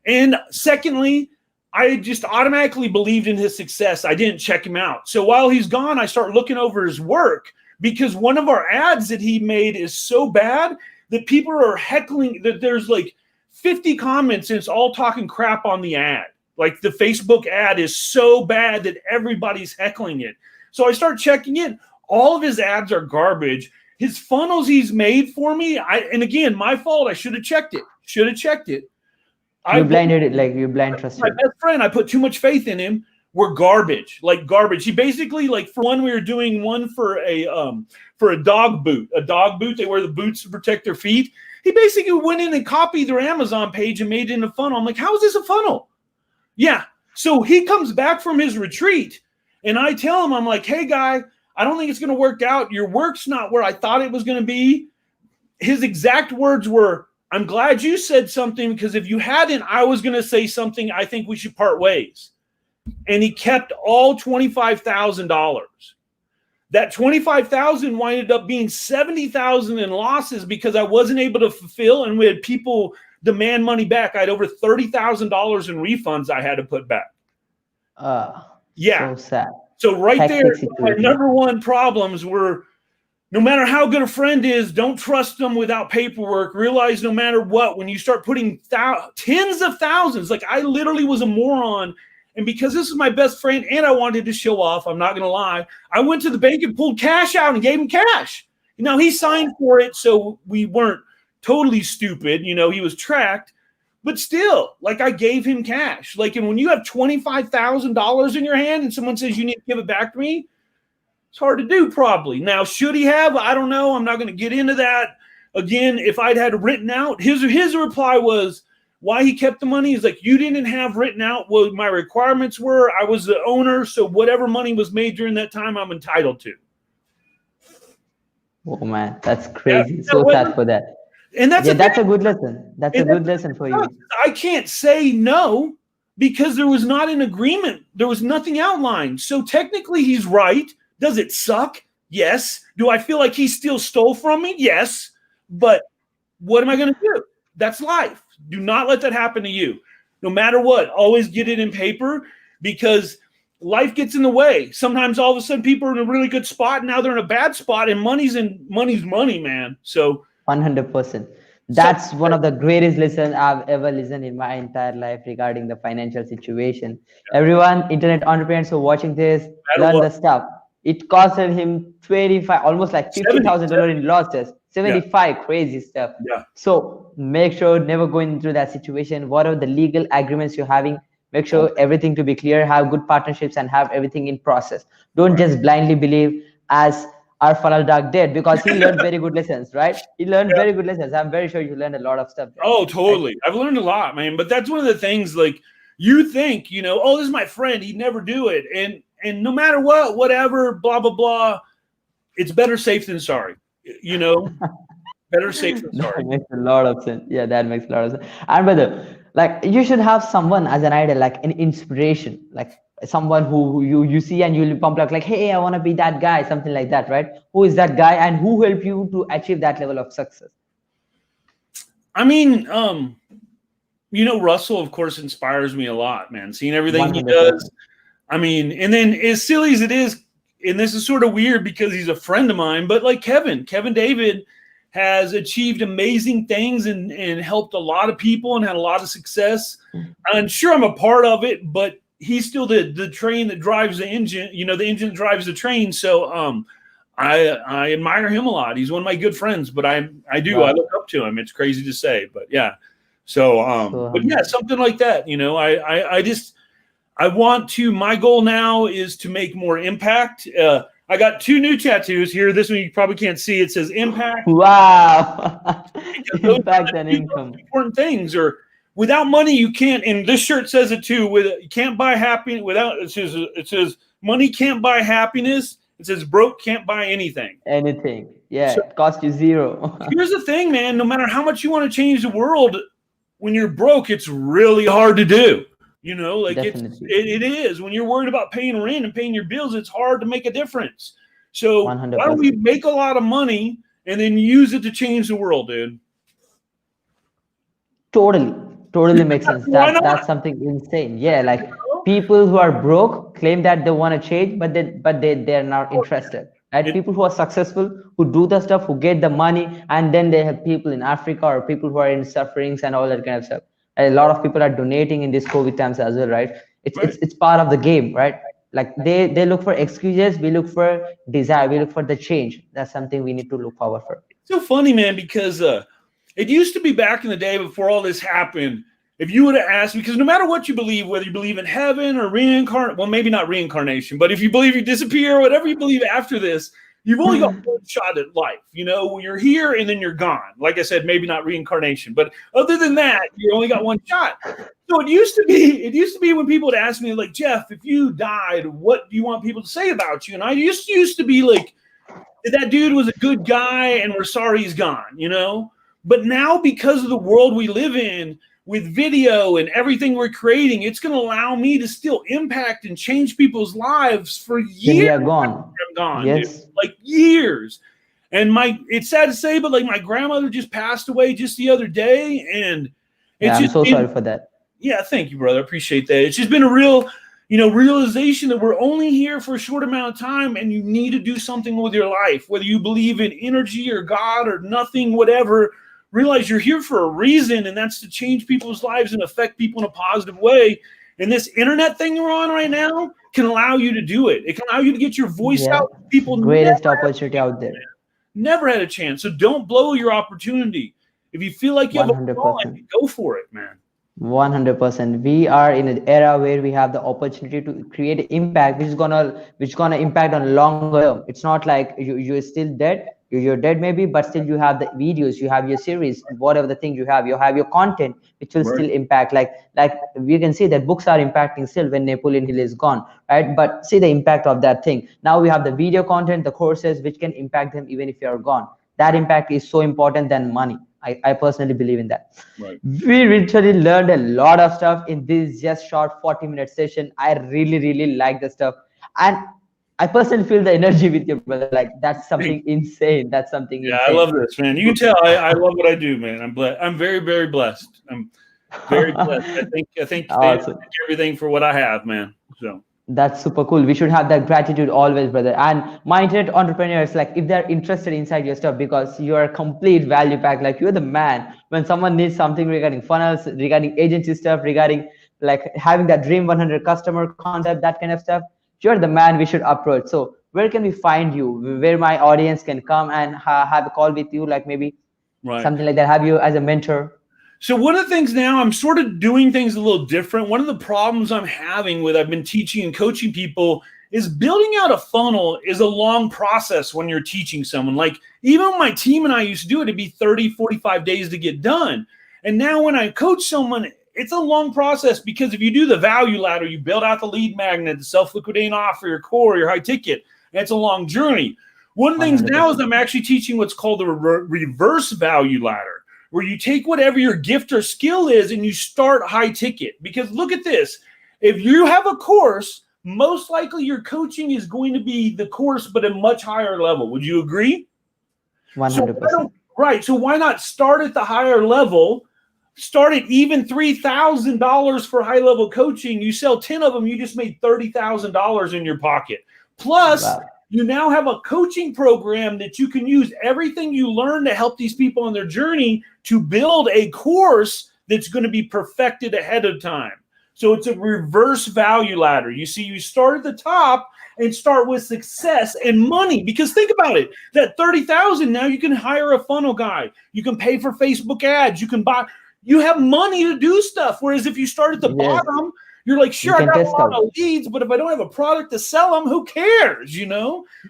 And secondly, I just automatically believed in his success. I didn't check him out. So while he's gone, I start looking over his work because one of our ads that he made is so bad that people are heckling, that there's like 50 comments and it's all talking crap on the ad. Like the Facebook ad is so bad that everybody's heckling it. So I start checking in. All of his ads are garbage. His funnels he's made for me, and again, my fault. I should have checked it. You blinded it, like you blind trusted. My best friend, I put too much faith in him. We're garbage, like garbage. He basically, like for one, we were doing one for a dog boot. A dog boot. They wear the boots to protect their feet. He basically went in and copied their Amazon page and made it in a funnel. I'm like, how is this a funnel? Yeah. So he comes back from his retreat, and I tell him, I'm like, hey, guy, I don't think it's going to work out. Your work's not where I thought it was going to be. His exact words were, I'm glad you said something because if you hadn't, I was going to say something. I think we should part ways. And he kept all $25,000. That 25,000 winded up being 70,000 in losses because I wasn't able to fulfill, and we had people demand money back. I had over $30,000 in refunds I had to put back. So sad. So right Hectic there, situation. my number one problems were, no matter how good a friend is, don't trust them without paperwork. Realize no matter what, when you start putting tens of thousands, like I literally was a moron. And because this is my best friend and I wanted to show off, I'm not going to lie, I went to the bank and pulled cash out and gave him cash. He signed for it, so we weren't totally stupid. He was tracked. But still, like, I gave him cash. Like, and when you have $25,000 in your hand and someone says you need to give it back to me, it's hard to do probably. Now, should he have? I don't know. I'm not going to get into that. Again, if I'd had it written out, his reply was, why he kept the money is like, you didn't have written out what my requirements were. I was the owner, so whatever money was made during that time, I'm entitled to. Oh man, that's crazy. So sad for that. And that's a good lesson. That's a good lesson for you. I can't say no because there was not an agreement. There was nothing outlined. So technically he's right. Does it suck? Yes. Do I feel like he still stole from me? Yes. But what am I going to do? That's life. Do not let that happen to you. No matter what, always get it in paper because life gets in the way. Sometimes all of a sudden people are in a really good spot and now they're in a bad spot, and money's money, man. So 100%. That's one of the greatest lessons I've ever listened in my entire life regarding the financial situation. Everyone, internet entrepreneurs who are watching this, learn the stuff. It costed him 25, almost like $50,000 in losses. 75, crazy stuff. Yeah. So make sure never go into that situation. Whatever the legal agreements you're having, make sure everything to be clear, have good partnerships and have everything in process. Don't just blindly believe as our Falal Dog did, because he learned very good lessons, right? He learned very good lessons. I'm very sure you learned a lot of stuff there. Oh, totally. Right? I've learned a lot, man. But that's one of the things, like, you think, oh, this is my friend, he'd never do it. And no matter what, whatever, blah, blah, blah, it's better safe than sorry. Better safe than sorry. That makes a lot of sense. Yeah, that makes a lot of sense. And brother, like, you should have someone as an idol, like an inspiration, like someone who you see and you'll pump like, hey, I want to be that guy, something like that, right? Who is that guy and who helped you to achieve that level of success? I mean, Russell, of course, inspires me a lot, man. Seeing everything 100%. He does. I mean, and then as silly as it is, and this is sort of weird because he's a friend of mine, but like Kevin David has achieved amazing things and helped a lot of people and had a lot of success. I'm sure I'm a part of it, but he's still the train that drives the engine, the engine that drives the train. So I admire him a lot. He's one of my good friends, but I look up to him. It's crazy to say, but yeah. So, but yeah, something like that, I want to, my goal now is to make more impact. I got 2 new tattoos here. This one you probably can't see. It says impact. Wow. Impact and income. Important things. Or without money, you can't, and this shirt says it too, you can't buy happiness without, it says money can't buy happiness. It says broke can't buy anything. Anything. Yeah, so, it costs you zero. Here's the thing, man. No matter how much you want to change the world, when you're broke, it's really hard to do. It is. When you're worried about paying rent and paying your bills, it's hard to make a difference. So 100%. Why don't we make a lot of money and then use it to change the world, dude? Totally makes sense. That's something insane. Yeah, like people who are broke claim that they want to change, but they're not interested. Right? People who are successful, who do the stuff, who get the money, and then they have people in Africa or people who are in sufferings and all that kind of stuff. A lot of people are donating in these COVID times as well, right? It's part of the game, right? Like they look for excuses, we look for desire, we look for the change. That's something we need to look forward for. It's so funny, man, because it used to be back in the day before all this happened, if you would have asked, because no matter what you believe, whether you believe in heaven or reincarnation, well, maybe not reincarnation, but if you believe you disappear, whatever you believe after this, you've only got one shot at life. You're here and then you're gone. Like I said, maybe not reincarnation, but other than that, you only got one shot. So it used to be when people would ask me, like, Jeff, if you died, what do you want people to say about you? And I used to be like, that dude was a good guy and we're sorry he's gone, But now, because of the world we live in, with video and everything we're creating, it's going to allow me to still impact and change people's lives for years. Then we are gone. I'm gone, Yes. dude. Like years. And it's sad to say, but like my grandmother just passed away just the other day, and it's I'm so sorry for that. Yeah, thank you, brother. I appreciate that. It's just been a real, realization that we're only here for a short amount of time, and you need to do something with your life, whether you believe in energy or God or nothing, whatever. Realize you're here for a reason, and that's to change people's lives and affect people in a positive way. And this internet thing we're on right now can allow you to do it. It can allow you to get your voice out to people. Greatest opportunity out there. Never had a chance. So don't blow your opportunity. If you feel like you have 100%. a calling, go for it, man. 100%. We are in an era where we have the opportunity to create impact, which is gonna impact on longer term. It's not like you're still dead. You're dead maybe, but still you have the videos, you have your series, whatever the thing you have your content, which will still impact. Like we can see that books are impacting still when Napoleon Hill is gone, right? But see the impact of that thing. Now we have the video content, the courses, which can impact them even if you're gone. That impact is so important than money. I personally believe in that. Right. We literally learned a lot of stuff in this just short 40-minute session. I really like the stuff, and I personally feel the energy with you, brother. Like that's something insane. That's something insane. I love this, man. You can tell I love what I do, man. I'm blessed. I'm very blessed. I'm very blessed. I think awesome. Everything for what I have, man. So that's super cool. We should have that gratitude always, brother. And my internet entrepreneurs, like if they're interested inside your stuff, because you're a complete value pack, like you're the man. When someone needs something regarding funnels, regarding agency stuff, regarding like having that dream 100 customer concept, that kind of stuff, you're the man we should approach. So where can we find you? Where my audience can come and have a call with you, like maybe something like that, have you as a mentor? So one of the things now, I'm sort of doing things a little different. One of the problems I'm having with I've been teaching and coaching people is building out a funnel is a long process when you're teaching someone. Like even when my team and I used to do it, it'd be 30, 45 days to get done. And now when I coach someone, it's a long process, because if you do the value ladder, you build out the lead magnet, the self-liquidating offer, your core, your high ticket, and it's a long journey. One of the things now is I'm actually teaching what's called the reverse value ladder, where you take whatever your gift or skill is and you start high ticket. Because look at this. If you have a course, most likely your coaching is going to be the course, but a much higher level. Would you agree? 100%. Right. So why not start at the higher level? Start at even $3,000 for high level coaching. You sell 10 of them, you just made $30,000 in your pocket. Plus, you now have a coaching program that you can use everything you learn to help these people on their journey to build a course that's going to be perfected ahead of time. So it's a reverse value ladder. You see, you start at the top and start with success and money. Because think about it, that $30,000, now you can hire a funnel guy. You can pay for Facebook ads. You can buy, you have money to do stuff. Whereas if you start at the bottom, you're like, sure, I got a lot of leads, but if I don't have a product to sell them, who cares,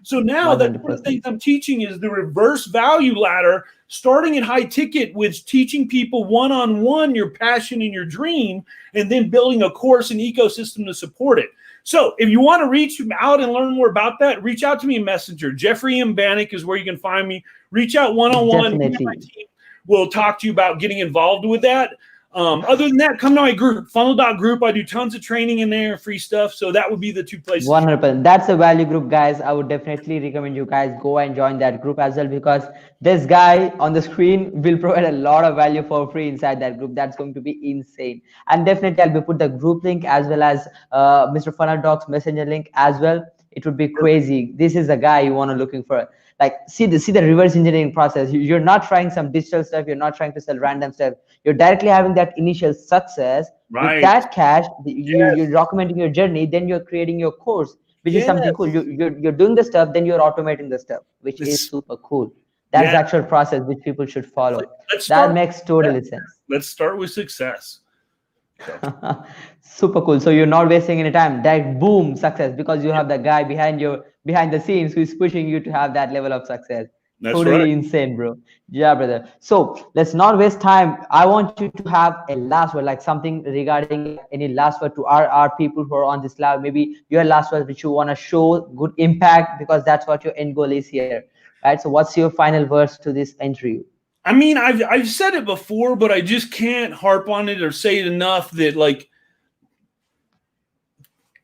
So now that's one of the things I'm teaching is the reverse value ladder, starting at high ticket with teaching people one-on-one your passion and your dream, and then building a course and ecosystem to support it. So if you want to reach out and learn more about that, reach out to me in Messenger. Jeffery M. Banek is where you can find me. Reach out one-on-one. My team will talk to you about getting involved with that. Other than that, come to my group, funnel.group. I do tons of training in there, free stuff. So that would be the two places. 100%. That's a value group, guys. I would definitely recommend you guys go and join that group as well, because this guy on the screen will provide a lot of value for free inside that group. That's going to be insane. And definitely I'll be put the group link as well as Mr. Funnel Doc's messenger link as well. It would be crazy. This is the guy you want to looking for. Like see the reverse engineering process. You're not trying some digital stuff. You're not trying to sell random stuff. You're directly having that initial success. With that cash, you're documenting your journey. Then you're creating your course, which is something cool. You're doing the stuff. Then you're automating the stuff, which is super cool. That's the actual process which people should follow. That makes total sense. Let's start with success. Super cool. So you're not wasting any time. That boom, success, because you have the guy behind the scenes who is pushing you to have that level of success. That's totally insane, bro. Yeah, brother. So let's not waste time. I want you to have a last word, like something regarding any last word to our people who are on this live. Maybe your last word which you want to show good impact, because that's what your end goal is here, right? So what's your final words to this interview? I mean, I've said it before, but I just can't harp on it or say it enough that like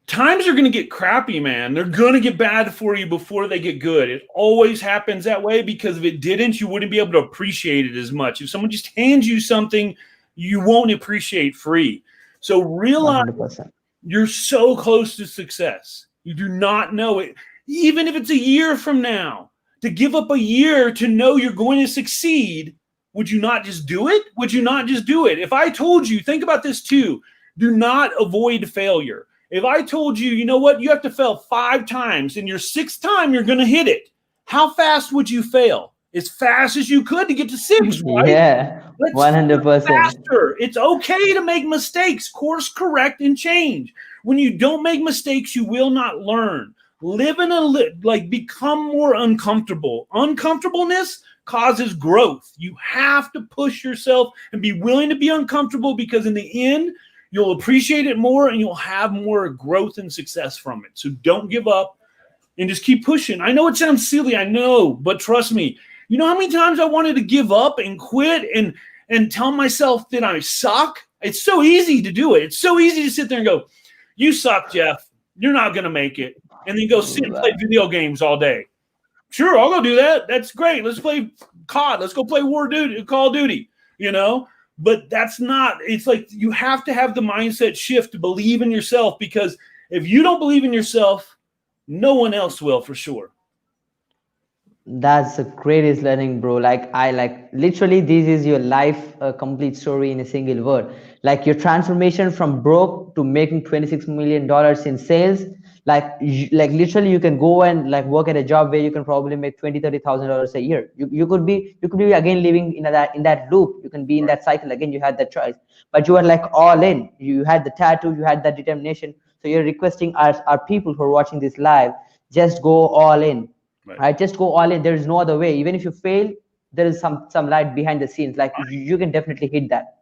times are going to get crappy, man. They're going to get bad for you before they get good. It always happens that way because if it didn't, you wouldn't be able to appreciate it as much. If someone just hands you something, you won't appreciate free. So realize 100%. You're so close to success. You do not know it. Even if it's a year from now, to give up a year to know you're going to succeed, would you not just do it? Would you not just do it? If I told you, think about this too, do not avoid failure. If I told you, you know what, you have to fail 5 times and your 6th time you're going to hit it, how fast would you fail? As fast as you could to get to 6, right? Yeah, 100%. Faster. It's okay to make mistakes, course correct and change. When you don't make mistakes, you will not learn. Become more uncomfortable. Uncomfortableness causes growth. You have to push yourself and be willing to be uncomfortable because in the end, you'll appreciate it more and you'll have more growth and success from it. So don't give up and just keep pushing. I know it sounds silly, I know, but trust me. You know how many times I wanted to give up and quit and tell myself that I suck? It's so easy to do it. It's so easy to sit there and go, you suck, Jeff. You're not going to make it. And then go sit and play video games all day. Sure, I'll go do that. That's great. Let's play COD. Let's go play Call of Duty, you know? But that's not, it's like you have to have the mindset shift to believe in yourself because if you don't believe in yourself, no one else will for sure. That's the greatest learning, bro. Literally this is your life complete story in a single word. Like your transformation from broke to making $26 million in sales. Like literally you can go and like work at a job where you can probably make $20,000-$30,000 a year. You could be again living in that loop. You can be in that cycle again. You had that choice, but you are like all in. You had the tattoo, you had that determination. So you're requesting our people who are watching this live, just go all in. Right, just go all in. There is no other way. Even if you fail, there is some light behind the scenes. Like you can definitely hit that.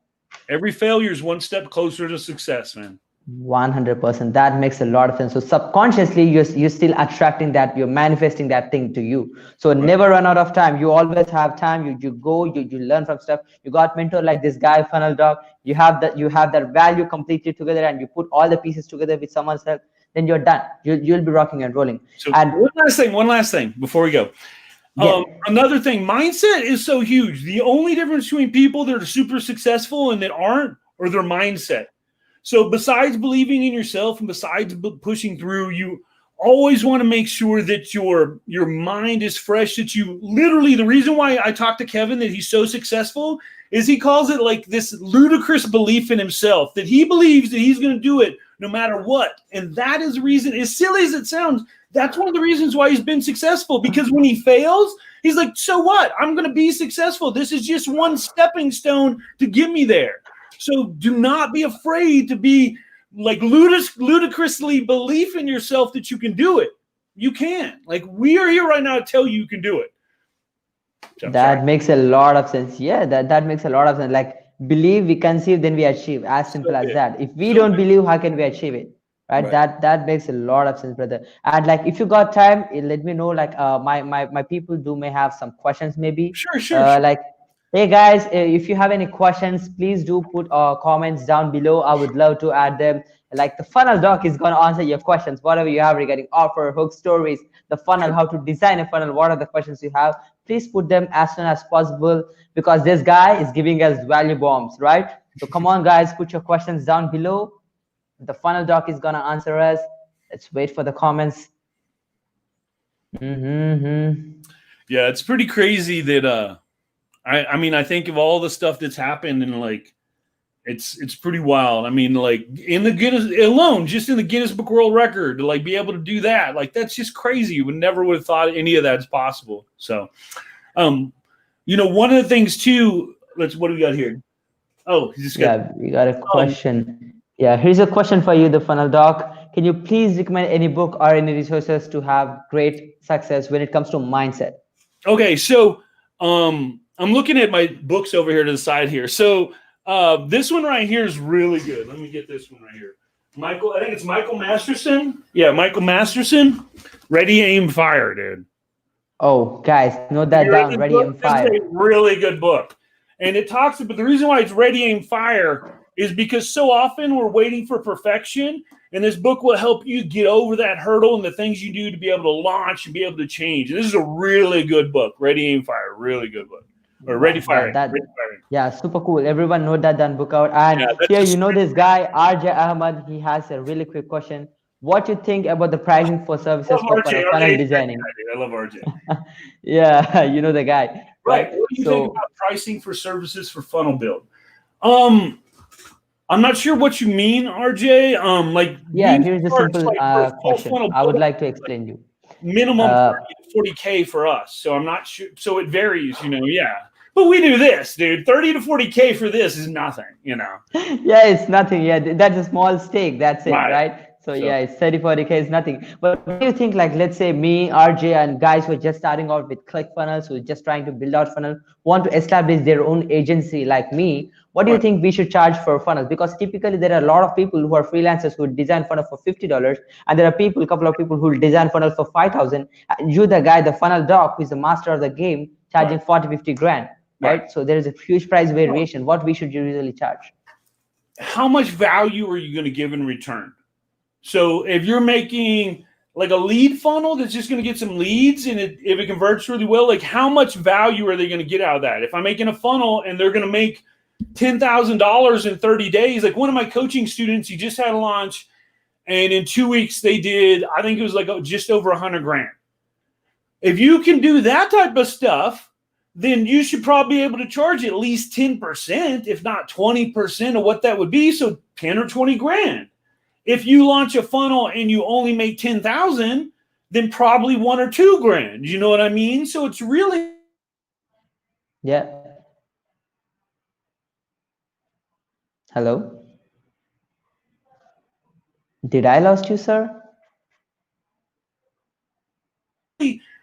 Every failure is one step closer to success, man. 100%. That makes a lot of sense. So subconsciously, you're still attracting that. You're manifesting that thing to you. So never run out of time. You always have time. You go. You learn from stuff. You got mentor like this guy, Funnel Dog. You have that value completely together, and you put all the pieces together with someone's help. Then you're done. You'll be rocking and rolling. So and one last thing before we go. Yeah. Another thing, mindset is so huge. The only difference between people that are super successful and that aren't, or their mindset. So besides believing in yourself and besides pushing through, you always want to make sure that your mind is fresh, that you literally, the reason why I talked to Kevin that he's so successful is he calls it like this ludicrous belief in himself, that he believes that he's going to do it no matter what. And that is the reason, as silly as it sounds, that's one of the reasons why he's been successful, because when he fails, he's like, so what? I'm going to be successful. This is just one stepping stone to get me there. So do not be afraid to be like ludicrously believe in yourself that you can do it. You can. Like we are here right now to tell you can do it. That makes a lot of sense. Yeah, that makes a lot of sense. Like believe, we conceive, then we achieve. As simple as that. If we don't believe, how can we achieve it? Right? That makes a lot of sense, brother. And like if you got time, let me know. Like my people may have some questions maybe. Sure. Like, hey guys, if you have any questions, please do put comments down below. I would love to add them. Like the funnel doc is going to answer your questions, whatever you have regarding offer, hook, stories, the funnel, how to design a funnel, what are the questions you have. Please put them as soon as possible, because this guy is giving us value bombs, right? So come on guys, put your questions down below. The funnel doc is going to answer us. Let's wait for the comments. Yeah, it's pretty crazy that I mean, I think of all the stuff that's happened and like it's pretty wild. I mean, like in the Guinness alone, just in the Guinness Book World Record, to like be able to do that, like that's just crazy. You would never would have thought any of that's possible. So, you know, one of the things too. What do we got here? Oh, we got a question. Yeah, here's a question for you, the funnel doc. Can you please recommend any book or any resources to have great success when it comes to mindset? Okay, so I'm looking at my books over here to the side here. So this one right here is really good. Let me get this one right here. I think it's Michael Masterson. Yeah, Michael Masterson. Ready, Aim, Fire, dude. Oh, guys, note Have that you read down. this Ready, book? aim, This is fire. a really good book. And it talks about the reason why it's Ready, Aim, Fire is because so often we're waiting for perfection. And this book will help you get over that hurdle and the things you do to be able to launch and be able to change. And this is a really good book. Ready, Aim, Fire. Really good book. Or Ready, Wow, Fire. that Ready, Fire. yeah, super cool. Everyone note that down, book out. And Yeah, that's here, just you know this guy, RJ Ahmad, he has a really quick question. What you think about the pricing for I services love for RJ. funnel RJ is a great designing? guy, dude. I love RJ. Yeah, you know the guy, Right. right? What do you think So about pricing for services for funnel build? Um, I'm not sure what you mean, RJ. Like we yeah, here's a charge simple like for a full question. funnel I would build like to explain you. minimum Uh, 30 to 40K for us. So I'm not sure. So it varies, yeah. But we do this, dude. 30 to 40K for this is nothing. yeah, it's nothing. Yeah, that's a small stake. That's it, Right. right? So So yeah, it's 30, 40K is nothing. But what do you think? Like, let's say me, RJ, and guys who are just starting out with ClickFunnels, who are just trying to build out funnel, want to establish their own agency like me. What do you right, think we should charge for funnels? Because typically there are a lot of people who are freelancers who design funnel for $50, and there are people, couple of people who design funnel for 5,000. You, the guy, the funnel doc, who is the master of the game, right, charging 40, 50 grand, right. right? So there is a huge price variation. What we should usually charge? How much value are you going to give in return? So if you're making like a lead funnel that's just going to get some leads and if it converts really well, like how much value are they going to get out of that? If I'm making a funnel and they're going to make $10,000 in 30 days, like one of my coaching students, he just had a launch and in 2 weeks they did, I think it was like just over 100 grand. If you can do that type of stuff, then you should probably be able to charge at least 10%, if not 20% of what that would be. So 10 or 20 grand. If you launch a funnel and you only make 10,000, then probably 1 or 2 grand. You know what I mean? So it's really Yeah. Hello? Did I lost you, sir?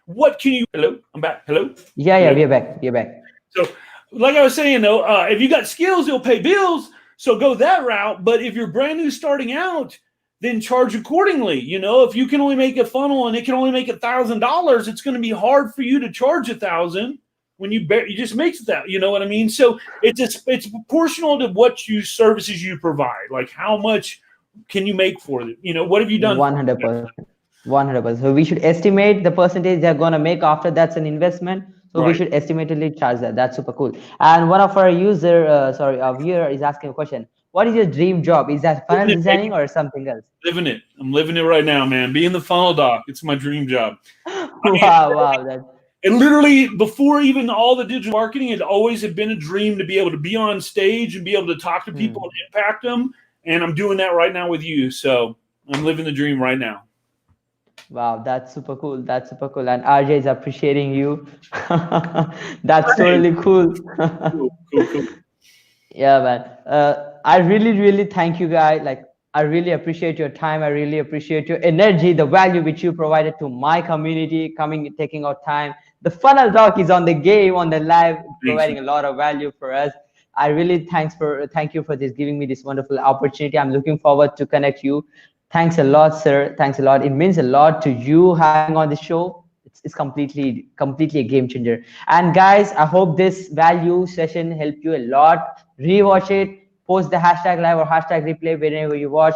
what can you? Hello, I'm back. Hello. Yeah, Hello? we're back. We're back. So, like I was saying, though, if you got skills, you'll pay bills. So go that route. But if you're brand new starting out, then charge accordingly. If you can only make a funnel and it can only make $1,000, it's going to be hard for you to charge 1,000 when you just makes that. You know what I mean? So it's proportional to what services you provide. Like how much can you make for it? What have you done? 100%. 100%. So we should estimate the percentage they're gonna make after that's an investment. So we Right. should estimatedly charge that. That's super cool. And one of our our viewer is asking a question. What is your dream job? Is that funnel Living it, designing baby. or something else? Living it. I'm living it right now, man. Being the funnel doc. It's my dream job. Wow, that's And literally, before even all the digital marketing, it always had been a dream to be able to be on stage and be able to talk to people and impact them. And I'm doing that right now with you. So I'm living the dream right now. wow, that's super cool. That's super cool. And RJ is appreciating you. That's totally cool. Cool. Yeah, man. I really thank you, guys. Like, I really appreciate your time. I really appreciate your energy, the value which you provided to my community, taking out time. The funnel doc is on the game, on the live, providing a lot of value for us. I really thank you for this, giving me this wonderful opportunity. I'm looking forward to connect you. Thanks a lot, sir. Thanks a lot. It means a lot to you having on the show. It's completely a game changer. And guys, I hope this value session helped you a lot. Rewatch it, post the hashtag live or hashtag replay whenever you watch.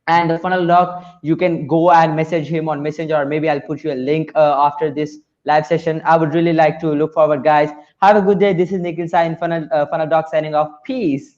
And the funnel doc, you can go and message him on Messenger, or maybe I'll put you a link after this live session. I would really like to look forward, guys. Have a good day. This is Nikhil Sai in funnel doc signing off. Peace.